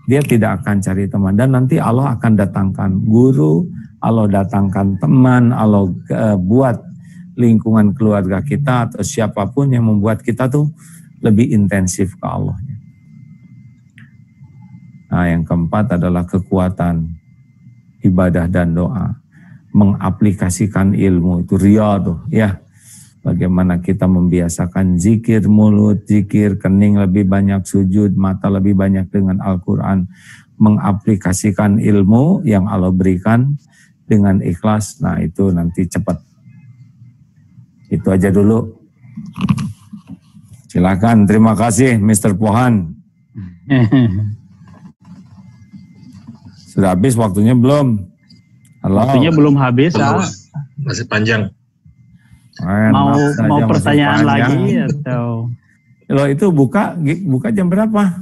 Dia tidak akan cari teman. Dan nanti Allah akan datangkan guru, Allah datangkan teman, Allah buat lingkungan keluarga kita atau siapapun yang membuat kita tuh lebih intensif ke Allah. Nah, yang keempat adalah kekuatan ibadah dan doa. Mengaplikasikan ilmu, itu riyadhah ya. Bagaimana kita membiasakan zikir mulut, zikir kening lebih banyak sujud, mata lebih banyak dengan Al-Quran. Mengaplikasikan ilmu yang Allah berikan dengan ikhlas, nah itu nanti cepat. Itu aja dulu. Silakan, terima kasih Mr. Pohan. Sudah habis waktunya belum? Halo. Waktunya belum habis, masih panjang. Mau pertanyaan lagi atau? Loh, itu buka jam berapa?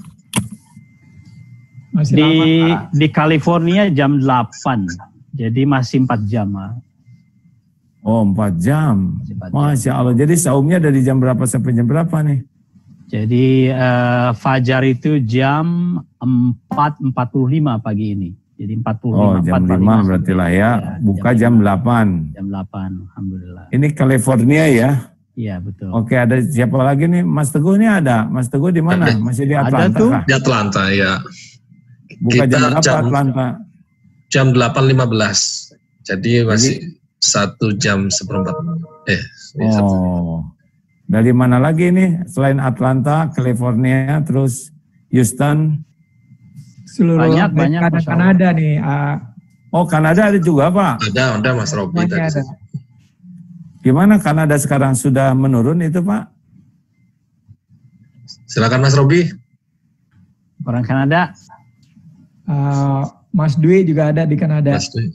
Masih lama, di California jam 8. Jadi masih 4 jam. Oh, 4 jam. Masya Allah. Jadi saumnya dari jam berapa sampai jam berapa nih? Jadi fajar itu jam 4.45 pagi ini. Jadi 45. Oh, jam 5 berarti lah ya. Buka jam 8. Jam 8, alhamdulillah. Ini California ya? Iya, betul. Oke, ada siapa lagi nih? Mas Teguh ini ada. Mas Teguh di mana? Masih di Atlanta? Ada tuh. Kah? Di Atlanta, ya. Buka jam berapa Atlanta? Jam 8.15. Jadi masih 1 jam seperempat. Oh. Dari mana lagi nih? Selain Atlanta, California, terus Houston? seluruh banyak Kanada nih. Oh, Kanada ada juga, Pak? Ada Mas Robi tadi. Ada. Gimana Kanada sekarang sudah menurun itu, Pak? Silakan Mas Robi. Orang Kanada. Mas Dwi juga ada di Kanada. Mas Dwi.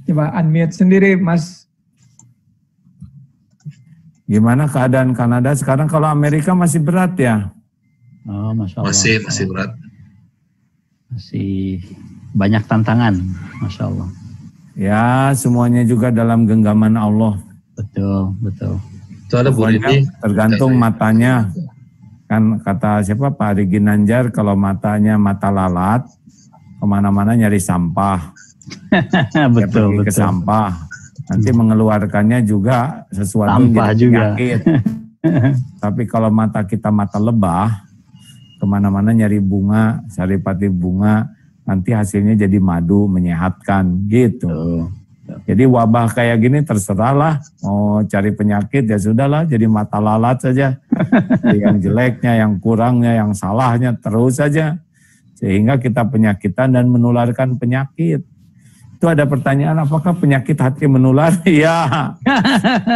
Coba unmute sendiri, Mas. Gimana keadaan Kanada sekarang? Kalau Amerika masih berat ya? Oh, Masya Allah. Masih berat. Masih banyak tantangan, Masya Allah. Ya, semuanya juga dalam genggaman Allah. Betul. Itu ada Bu Pokoknya Rini. tergantung matanya. Kan kata siapa Pak Ari Ginanjar, kalau matanya mata lalat, kemana-mana nyari sampah. Betul, Dia pergi ke betul. sampah. Nanti mengeluarkan juga sesuatu Sampah yang jadi juga. penyakit. Tapi kalau mata kita mata lebah, kemana-mana nyari bunga, saripati bunga, nanti hasilnya jadi madu, menyehatkan gitu. Jadi wabah kayak gini terserahlah, mau cari penyakit ya sudahlah, jadi mata lalat saja. Yang jeleknya, yang kurangnya, yang salahnya terus saja. Sehingga kita penyakitan dan menularkan penyakit. Itu ada pertanyaan, apakah penyakit hati menular? Iya,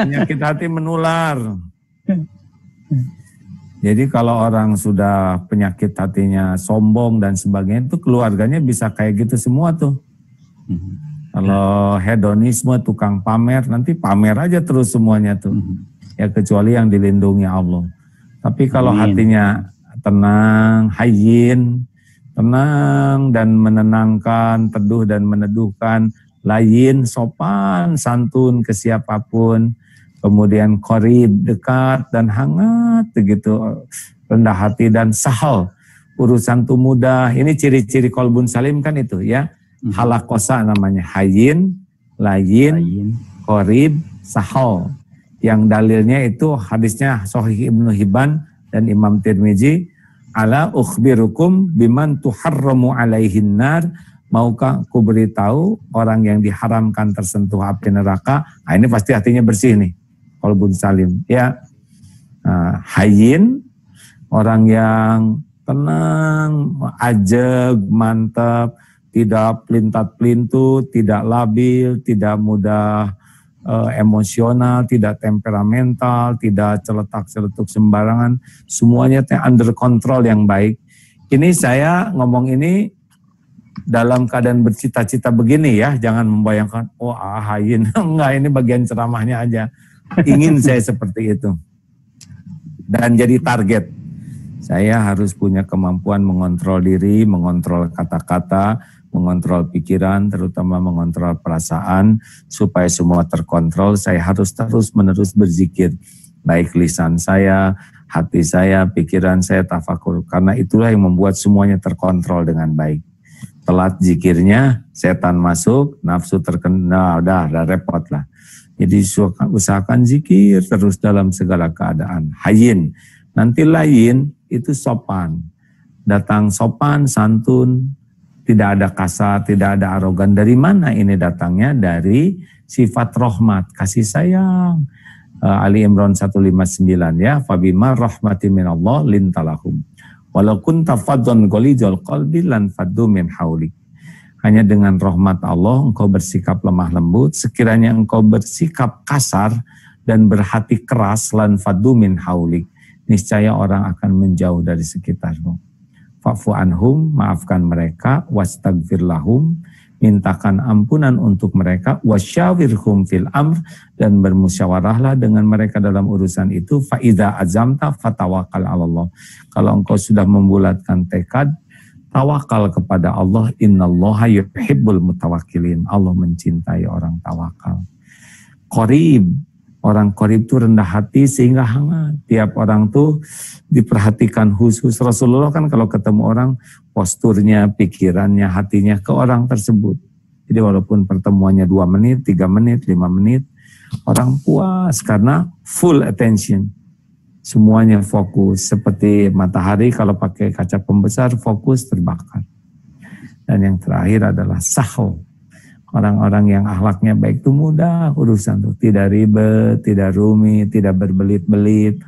penyakit hati menular. Jadi kalau orang sudah penyakit hatinya sombong dan sebagainya, itu keluarganya bisa kayak gitu semua tuh. Kalau hedonisme, tukang pamer, nanti pamer aja terus semuanya tuh. Ya kecuali yang dilindungi Allah. Tapi kalau hatinya tenang, hayyin, tenang dan menenangkan, teduh dan meneduhkan, layin, sopan, santun ke siapapun, kemudian qarib, dekat dan hangat begitu, rendah hati dan sahal, urusan tuh mudah. Ini ciri-ciri qalbun salim kan itu ya. Halakosa namanya, hayyin, layin, qarib, sahal. Yang dalilnya itu hadisnya Sahih Ibnu Hibban dan Imam Tirmizi, ala ukhbirukum biman tuharramu alaihin nar, maukah ku beritahu orang yang diharamkan tersentuh api neraka. Nah, ini pasti hatinya bersih nih, qalbun salim ya. Hayyin, orang yang tenang, ajeg, mantap, tidak pelintat-pelintut, tidak labil, tidak mudah emosional, tidak temperamental, tidak celetak-celetuk sembarangan, semuanya under control yang baik. Ini saya ngomong ini dalam keadaan bercita-cita begini ya, jangan membayangkan, oh Hayyin, enggak, ini bagian ceramahnya aja. Ingin saya seperti itu. Dan jadi target, saya harus punya kemampuan mengontrol diri, mengontrol kata-kata, mengontrol pikiran, terutama mengontrol perasaan, supaya semua terkontrol. Saya harus terus-menerus berzikir, baik lisan saya, hati saya, pikiran saya, tafakur. Karena itulah yang membuat semuanya terkontrol dengan baik. Telat zikirnya, setan masuk, nafsu terkena, udah repot lah. Jadi usahakan zikir terus dalam segala keadaan. Hayyin, nanti lain itu sopan. Datang sopan, santun, tidak ada kasar, tidak ada arogan. Dari mana ini datangnya? Dari sifat rahmat, kasih sayang. Ali Imran 159 ya, fabima rahmatin minallah lintalahum. Walau kunta faddan ghalidhal qalbi lan faddu min haulik. Hanya dengan rahmat Allah engkau bersikap lemah lembut, sekiranya engkau bersikap kasar dan berhati keras lan faddu min haulik, niscaya orang akan menjauh dari sekitarmu. Fa'fu anhum, maafkan mereka, wastagfir lahum, mintakan ampunan untuk mereka, wasyawirhum fil amr, dan bermusyawarahlah dengan mereka dalam urusan itu. Fa'idha azamta fatawakal Allah. Kalau engkau sudah membulatkan tekad, tawakal kepada Allah. Innallaha yuhibbul mutawakkilin. Allah mencintai orang tawakal. Qarib, orang qarib itu rendah hati sehingga hangat. Tiap orang tuh diperhatikan khusus. Rasulullah kan kalau ketemu orang, posturnya, pikirannya, hatinya ke orang tersebut. Jadi walaupun pertemuannya 2 menit, 3 menit, 5 menit, orang puas karena full attention. Semuanya fokus. Seperti matahari kalau pakai kaca pembesar, fokus terbakar. Dan yang terakhir adalah sahw. Orang-orang yang akhlaknya baik itu mudah urusan tuh, tidak ribet, tidak rumit, tidak berbelit-belit,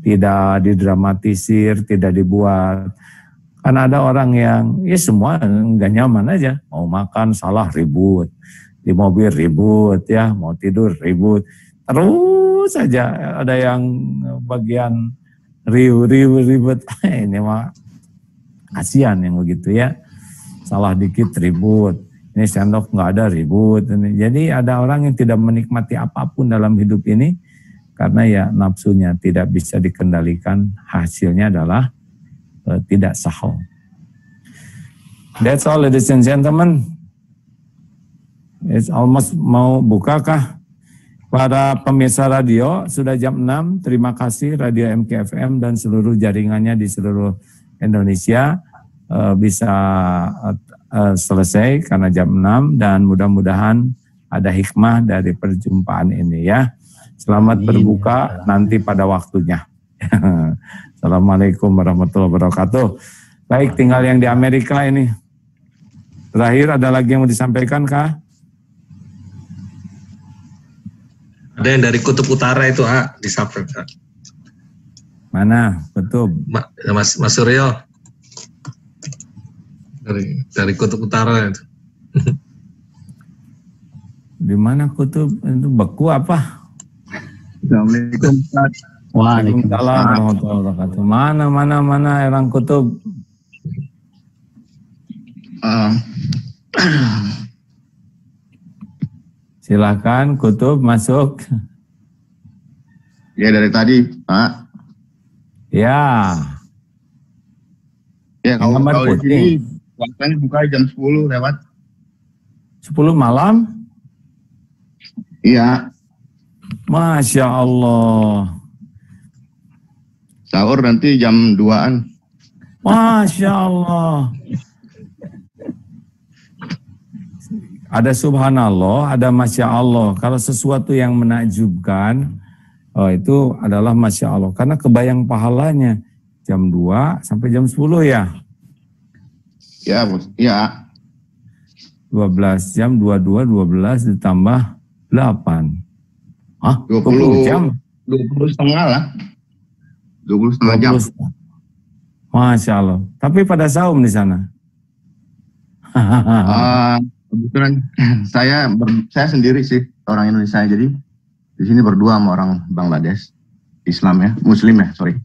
tidak didramatisir, tidak dibuat. Kan ada orang yang ya semua nggak nyaman aja, mau makan salah ribut, di mobil ribut ya, mau tidur ribut, terus saja ada yang bagian ribut. Ini mah kasihan yang begitu ya, salah dikit ribut. Ini sendok nggak ada ribut. Jadi ada orang yang tidak menikmati apapun dalam hidup ini karena ya nafsunya tidak bisa dikendalikan. Hasilnya adalah tidak sahau. That's all, ladies and gentlemen. It's almost mau buka kah? Para pemirsa radio, sudah jam 6, terima kasih Radio MKFM dan seluruh jaringannya di seluruh Indonesia bisa selesai karena jam 6 dan mudah-mudahan ada hikmah dari perjumpaan ini ya. Selamat berbuka nanti pada waktunya. Assalamualaikum warahmatullahi wabarakatuh. Baik, tinggal yang di Amerika ini. Terakhir ada lagi yang mau disampaikan kah? Ada yang dari Kutub Utara itu, disampaikan. Mana? Betul. Mas Suryo. Dari Kutub Utara itu. Di mana Kutub? Itu beku apa? Assalamualaikum. Waalaikumsalam warahmatullahi wabarakatuh. Mana orang Kutub? Silakan Kutub masuk. Ya dari tadi Pak. Ya. Ya kalau di sini puasanya buka jam 10 lewat. 10 malam? Iya. Masya Allah. Sahur nanti jam 2-an. Masya Allah. Ada subhanallah, ada masya Allah. Kalau sesuatu yang menakjubkan, itu adalah masya Allah. Karena kebayang pahalanya jam 2 sampai jam 10 ya? Ya, ya. 12 jam, 12 ditambah 8. Hah? 20 jam? 20 setengah lah. 20 setengah jam. Masya Allah. Tapi pada saum di sana? Kebetulan saya sendiri sih orang Indonesia, jadi di sini berdua sama orang Bangladesh, Islam ya, Muslim ya, sorry.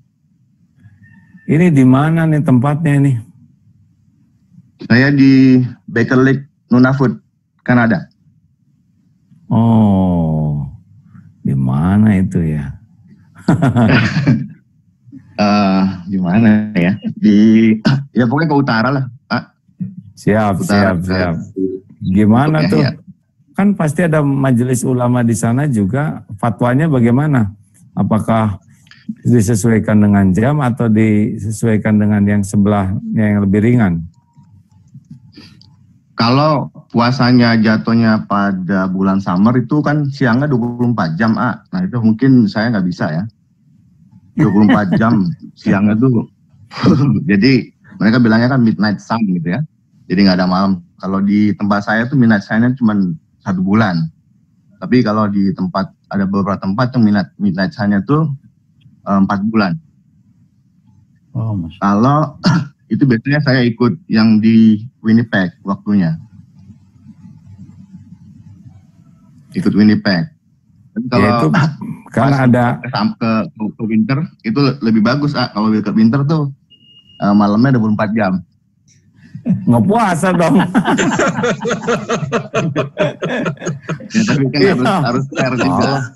Ini di mana nih tempatnya ini? Saya di Baker Lake, Nunavut, Kanada. Oh, di mana itu ya? Di mana ya? Ya pokoknya ke utara lah, Pak. Siap. Gimana tuh? Ya. Kan pasti ada majelis ulama di sana juga. Fatwanya bagaimana? Apakah disesuaikan dengan jam atau disesuaikan dengan yang sebelahnya yang lebih ringan? Kalau puasanya jatuhnya pada bulan summer itu kan siangnya 24 jam, Nah itu mungkin saya nggak bisa ya. 24 jam siangnya tuh. Jadi mereka bilangnya kan midnight sun gitu ya. Jadi nggak ada malam. Kalau di tempat saya tuh midnight sun-nya cuma 1 bulan. Tapi kalau di ada beberapa tempat tuh midnight sun-nya tuh 4 bulan. Oh, kalau itu biasanya saya ikut yang di Winnipeg waktunya. Ikut Winnipeg. Tapi kalau ya itu, karena ada ke winter itu lebih bagus, Kalau ke winter tuh malamnya 24 jam. Nggak puasa dong. Ya, tapi kan harus fair juga.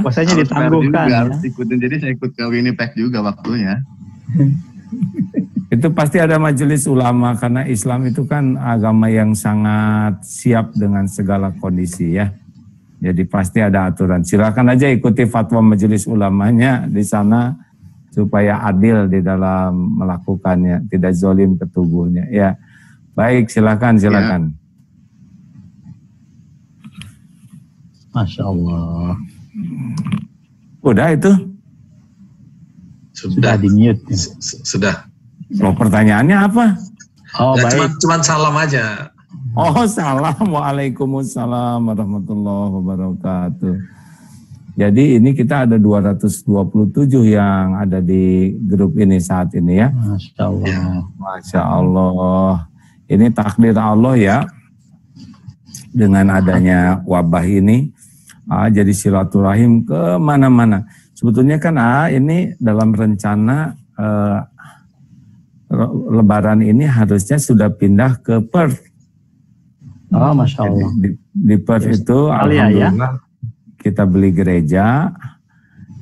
Puasanya ditangguhkan. Harus ikutin, jadi saya ikut ke Winnipeg juga waktunya. Itu pasti ada majelis ulama karena Islam itu kan agama yang sangat siap dengan segala kondisi ya. Jadi pasti ada aturan. Silakan aja ikuti fatwa majelis ulamanya di sana supaya adil di dalam melakukannya, tidak zalim ke tubuhnya. Ya, baik, silakan. Ya. Masya Allah. Udah itu? Sudah di mute. Sudah. Oh, pertanyaannya apa? Oh, ya, baik. Cuman salam aja. Oh, salam. Waalaikumsalam warahmatullahi wabarakatuh. Jadi ini kita ada 227 yang ada di grup ini saat ini ya. Masya Allah. Masya Allah. Ini takdir Allah ya. Dengan adanya wabah ini, jadi silaturahim ke mana-mana. Sebetulnya kan ini dalam rencana Lebaran ini harusnya sudah pindah ke Perth. Oh, Masya Allah. Di Perth itu alhamdulillah. Kita beli gereja,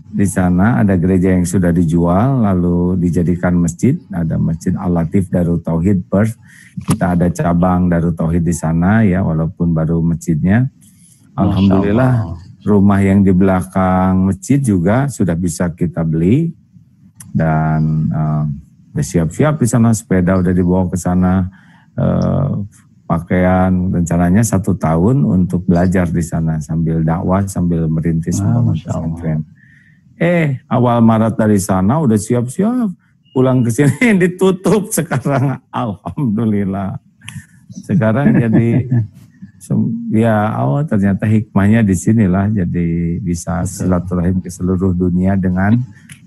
di sana ada gereja yang sudah dijual lalu dijadikan masjid, ada Masjid Al-Latif Darut Tauhid Perth. Kita ada cabang Darut Tauhid di sana ya, walaupun baru masjidnya. Alhamdulillah rumah yang di belakang masjid juga sudah bisa kita beli dan udah siap-siap di sana, sepeda udah dibawa ke sana, pakaian, rencananya 1 tahun untuk belajar di sana sambil dakwah, sambil merintis pesantren. Awal Maret dari sana udah siap-siap, pulang ke sini ditutup sekarang. Alhamdulillah. Sekarang jadi ternyata hikmahnya di sinilah, jadi bisa silaturahim ke seluruh dunia dengan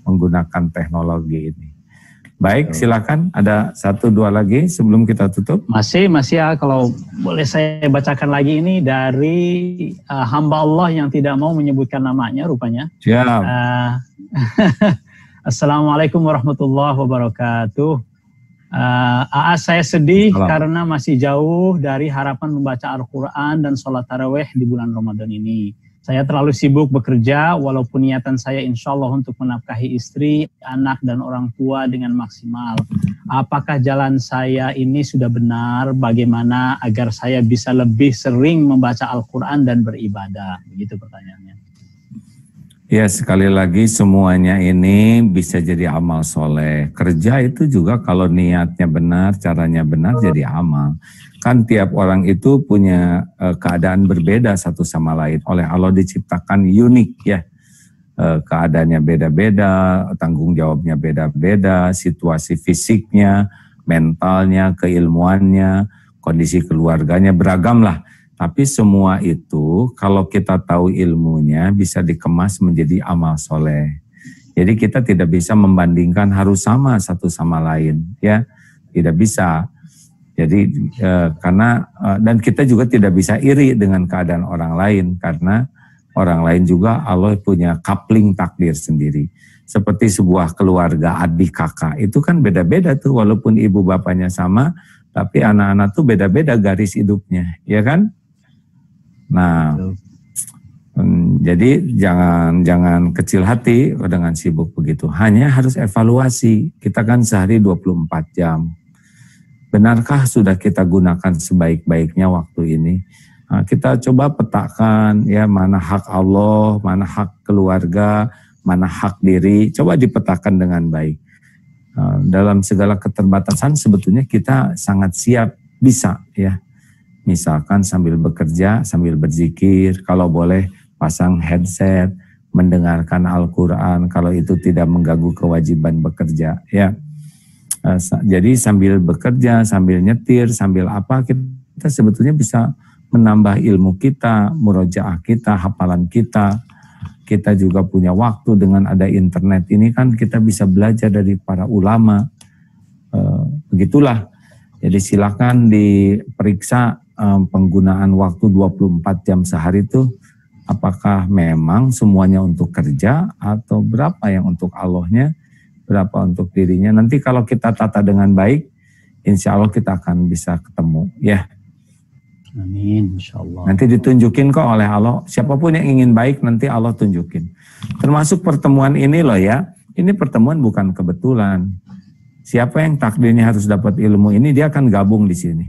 menggunakan teknologi ini. Baik, silakan ada 1-2 lagi sebelum kita tutup. Masih ya, kalau boleh saya bacakan lagi ini dari hamba Allah yang tidak mau menyebutkan namanya rupanya. Siap. Assalamualaikum warahmatullahi wabarakatuh. Saya sedih karena masih jauh dari harapan membaca Al-Quran dan sholat tarawih di bulan Ramadan ini. Saya terlalu sibuk bekerja, walaupun niatan saya insya Allah untuk menafkahi istri, anak, dan orang tua dengan maksimal. Apakah jalan saya ini sudah benar? Bagaimana agar saya bisa lebih sering membaca Al-Quran dan beribadah? Begitu pertanyaannya. Ya, sekali lagi semuanya ini bisa jadi amal soleh. Kerja itu juga kalau niatnya benar, caranya benar jadi amal. Kan tiap orang itu punya keadaan berbeda satu sama lain. Oleh Allah diciptakan unik ya. Keadaannya beda-beda, tanggung jawabnya beda-beda, situasi fisiknya, mentalnya, keilmuannya, kondisi keluarganya beragam lah. Tapi semua itu kalau kita tahu ilmunya bisa dikemas menjadi amal soleh. Jadi kita tidak bisa membandingkan harus sama satu sama lain, ya tidak bisa. Jadi dan kita juga tidak bisa iri dengan keadaan orang lain karena orang lain juga Allah punya coupling takdir sendiri. Seperti sebuah keluarga adik kakak itu kan beda-beda tuh, walaupun ibu bapaknya sama, tapi anak-anak tuh beda-beda garis hidupnya, ya kan? Nah, jadi jangan kecil hati dengan sibuk begitu. Hanya harus evaluasi. Kita kan sehari 24 jam. Benarkah sudah kita gunakan sebaik-baiknya waktu ini? Nah, kita coba petakan ya, mana hak Allah, mana hak keluarga, mana hak diri. Coba dipetakan dengan baik. Dalam segala keterbatasan sebetulnya kita sangat siap bisa ya. Misalkan sambil bekerja, sambil berzikir, kalau boleh pasang headset, mendengarkan Al-Quran, kalau itu tidak mengganggu kewajiban bekerja. Ya, jadi sambil bekerja, sambil nyetir, sambil apa, kita sebetulnya bisa menambah ilmu kita, murojaah kita, hafalan kita. Kita juga punya waktu dengan ada internet ini kan kita bisa belajar dari para ulama. Begitulah. Jadi silakan diperiksa penggunaan waktu 24 jam sehari itu apakah memang semuanya untuk kerja atau berapa yang untuk Allahnya, berapa untuk dirinya. Nanti kalau kita tata dengan baik, insya Allah kita akan bisa ketemu ya. Amin, insya Allah. Nanti ditunjukin kok oleh Allah, siapapun yang ingin baik nanti Allah tunjukin. Termasuk pertemuan ini loh ya, ini pertemuan bukan kebetulan. Siapa yang takdirnya harus dapat ilmu ini, dia akan gabung di sini.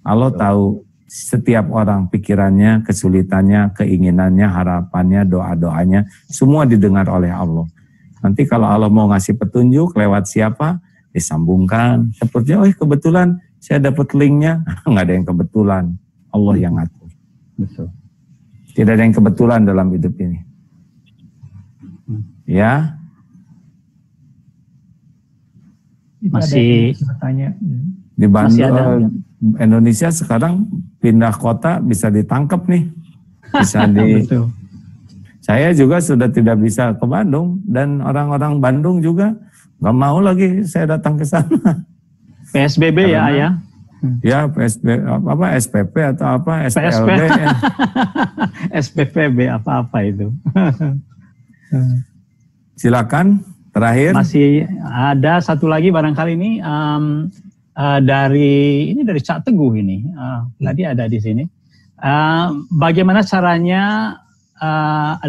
Allah tahu setiap orang pikirannya, kesulitannya, keinginannya, harapannya, doa-doanya, semua didengar oleh Allah. Nanti kalau Allah mau ngasih petunjuk lewat siapa, disambungkan. Sepertinya, kebetulan saya dapat linknya. Nggak ada yang kebetulan, Allah yang ngatur. Betul. Tidak ada yang kebetulan dalam hidup ini. Ya. Masih bertanya. Di Bandung, Indonesia sekarang pindah kota bisa ditangkap nih. Bisa Betul. Saya juga sudah tidak bisa ke Bandung dan orang-orang Bandung juga nggak mau lagi saya datang ke sana. PSBB ya, Ayah? Ya, SPP atau apa, SPLB. SPPB apa-apa itu. Silakan, terakhir. Masih ada satu lagi barangkali ini dari Cak Teguh ini. Tadi ada di sini. Bagaimana caranya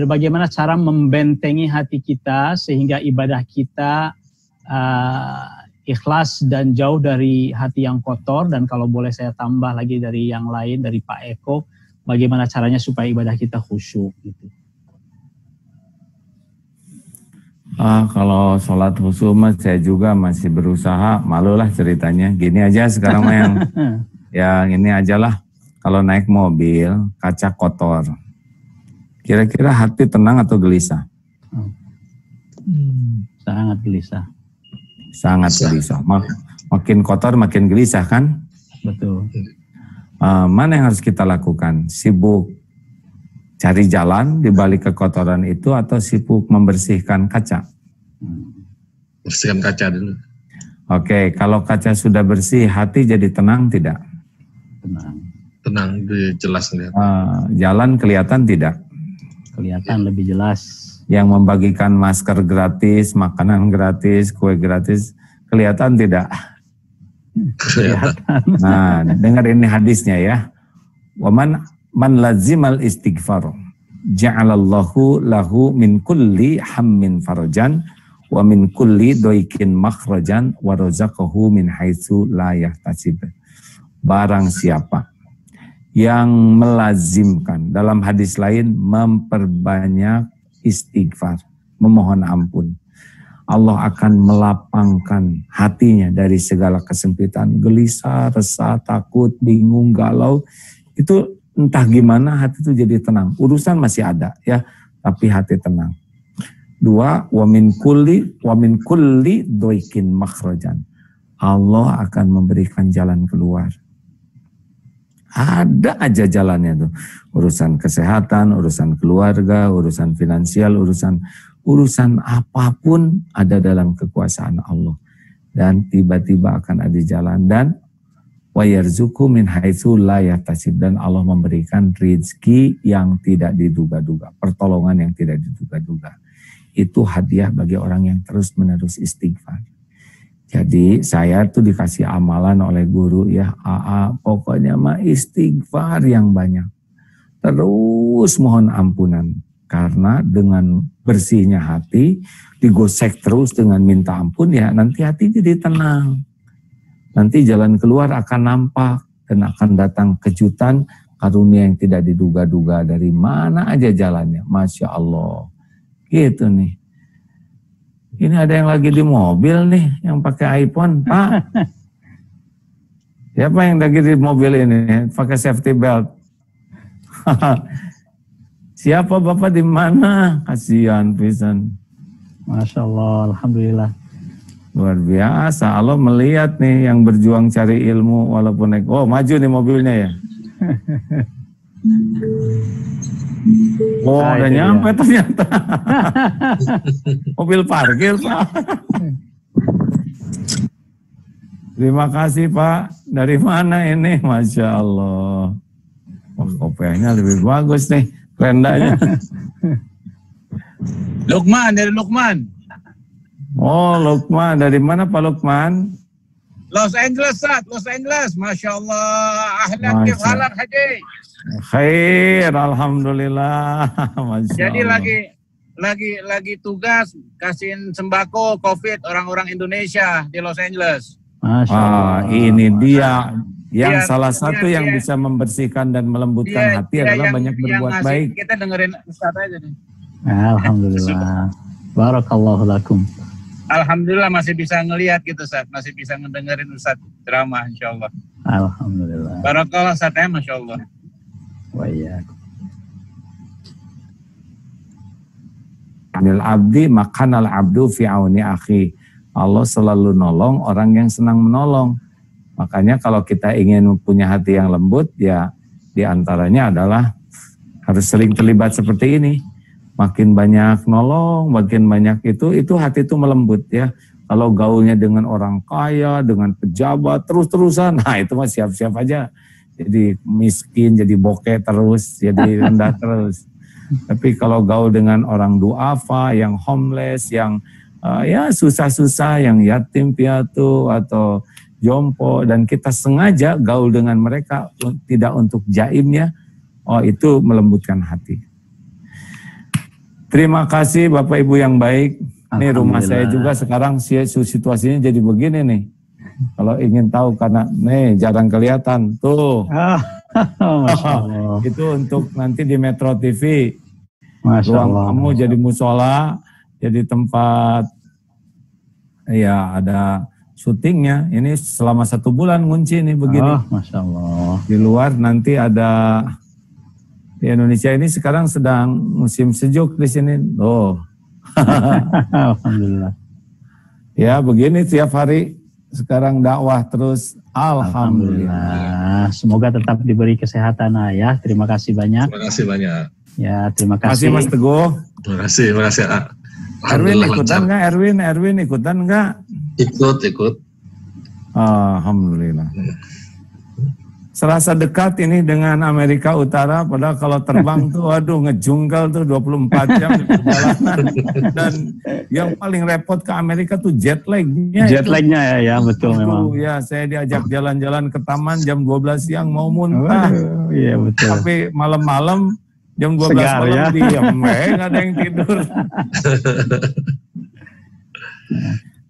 bagaimana cara membentengi hati kita sehingga ibadah kita ikhlas dan jauh dari hati yang kotor. Dan kalau boleh saya tambah lagi dari yang lain, dari Pak Eko, bagaimana caranya supaya ibadah kita khusyuk gitu. Kalau sholat khusyuk saya juga masih berusaha, malulah ceritanya. Gini aja sekarang mah yang ini aja lah. Kalau naik mobil, kaca kotor. Kira-kira hati tenang atau gelisah? Sangat gelisah. Sangat gelisah. Makin kotor makin gelisah kan? Betul. Mana yang harus kita lakukan? Sibuk cari jalan di balik kekotoran itu atau sibuk membersihkan kaca? Bersihkan kaca dulu. Oke, kalau kaca sudah bersih, hati jadi tenang tidak? Tenang, jelas lihat. Jalan kelihatan tidak? Kelihatan lebih jelas. Yang membagikan masker gratis, makanan gratis, kue gratis, kelihatan tidak? Kelihatan. Nah, dengar ini hadisnya ya. Man lazimal istighfar ja'alallahu lahu min kulli hammin farajan wa min kulli doikin makhrajan wa razaqahu min haitsu la yahtasib. Barang siapa yang melazimkan, dalam hadis lain memperbanyak istighfar, memohon ampun, Allah akan melapangkan hatinya dari segala kesempitan, gelisah, resah, takut, bingung, galau. Itu entah gimana hati itu jadi tenang. Urusan masih ada ya, tapi hati tenang. 2, wa min kulli doikin makhrajan. Allah akan memberikan jalan keluar. Ada aja jalannya tuh. Urusan kesehatan, urusan keluarga, urusan finansial, urusan apapun ada dalam kekuasaan Allah. Dan tiba-tiba akan ada jalan. Dan wa yarzuqu min haitsu la yahtasib, dan Allah memberikan rezeki yang tidak diduga-duga, pertolongan yang tidak diduga-duga. Itu hadiah bagi orang yang terus-menerus istighfar. Jadi saya tuh dikasih amalan oleh guru ya, pokoknya mah istighfar yang banyak. Terus mohon ampunan, karena dengan bersihnya hati digosek terus dengan minta ampun ya, nanti hati jadi tenang. Nanti jalan keluar akan nampak dan akan datang kejutan, karunia yang tidak diduga-duga dari mana aja jalannya. Masya Allah. Gitu nih. Ini ada yang lagi di mobil nih, yang pakai iPhone. Pak, siapa yang lagi di mobil ini? Pakai safety belt. Siapa Bapak di mana? Kasihan pisan. Masya Allah, Alhamdulillah. Luar biasa, Allah melihat nih yang berjuang cari ilmu walaupun naik. Oh, maju nih mobilnya ya. Oh, udah nyampe ya. Ternyata. Mobil parkir, Pak. Terima kasih, Pak. Dari mana ini? Masya Allah. Wah, kopiahnya lebih bagus nih. Rendanya. Lukman, dari Lukman. Oh, Lukman. Dari mana Pak Lukman? Los Angeles, Sat. Los Angeles. Masya Allah. Ahlan kif halak haji. Khair, alhamdulillah. Masya Jadi Allah. lagi tugas kasihin sembako COVID orang-orang Indonesia di Los Angeles. Masya Allah. Ini dia yang salah satu yang bisa membersihkan dan melembutkan hati adalah banyak berbuat baik. Kita dengerin Ustaz aja nih. Alhamdulillah. Barakallahu lakum. Alhamdulillah masih bisa ngelihat gitu, Ustaz. Masih bisa ngedengerin Ustaz ceramah, insyaAllah. Alhamdulillah. Barakallah, Ustaz, ya, Masya Allah. Wa iyyakum. Anil abdi makanal abdu fi auni akhi. Allah selalu nolong orang yang senang menolong. Makanya kalau kita ingin punya hati yang lembut, ya diantaranya adalah harus sering terlibat seperti ini. Makin banyak nolong, makin banyak itu hati itu melembut ya. Kalau gaulnya dengan orang kaya, dengan pejabat, terus-terusan, nah itu mah siap-siap aja. Jadi miskin, jadi bokeh terus, jadi rendah terus. Tapi kalau gaul dengan orang duafa, yang homeless, yang ya susah-susah, yang yatim piatu atau jompo, dan kita sengaja gaul dengan mereka tidak untuk jaimnya, oh itu melembutkan hati. Terima kasih Bapak Ibu yang baik. Ini rumah saya juga sekarang situasinya jadi begini nih. Kalau ingin tahu karena nih jarang kelihatan tuh. Masya Allah. Itu untuk nanti di Metro TV. Masya Ruang Allah. tamu jadi musola, jadi tempat ya ada syutingnya. Ini selama 1 bulan ngunci nih begini. Oh, Masya Allah. Di luar nanti ada di Indonesia ini sekarang sedang musim sejuk di sini. Oh. Alhamdulillah. Ya begini tiap hari sekarang dakwah terus. Alhamdulillah. Semoga tetap diberi kesehatan Ayah. Terima kasih banyak. Terima kasih banyak. Ya, terima Terima kasih kasih. Mas Teguh. Terima kasih A. Erwin Alhamdulillah ikutan lancar. nggak? Erwin ikutan nggak? Ikut. Alhamdulillah. Serasa dekat ini dengan Amerika Utara, padahal kalau terbang tuh waduh ngejungkal tuh 24 jam di perjalanan. Dan yang paling repot ke Amerika tuh jet lag-nya. Jet lag-nya ya, betul memang. Ya, saya diajak jalan-jalan ke taman jam 12 siang mau muntah. Iya betul. Tapi malam-malam jam 12 Segar, malam ya. diam, nggak ada yang tidur.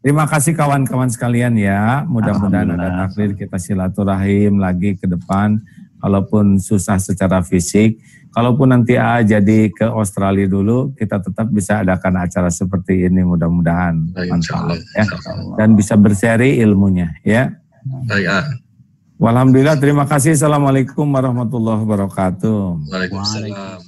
Terima kasih kawan-kawan sekalian ya. Mudah-mudahan ada takdir kita silaturahim lagi ke depan. Kalaupun susah secara fisik, kalaupun nanti jadi ke Australia dulu, kita tetap bisa adakan acara seperti ini. Mudah-mudahan manfaat ya. Dan bisa berseri ilmunya ya. Baik A. Alhamdulillah, terima kasih. Assalamualaikum warahmatullahi wabarakatuh. Waalaikumsalam.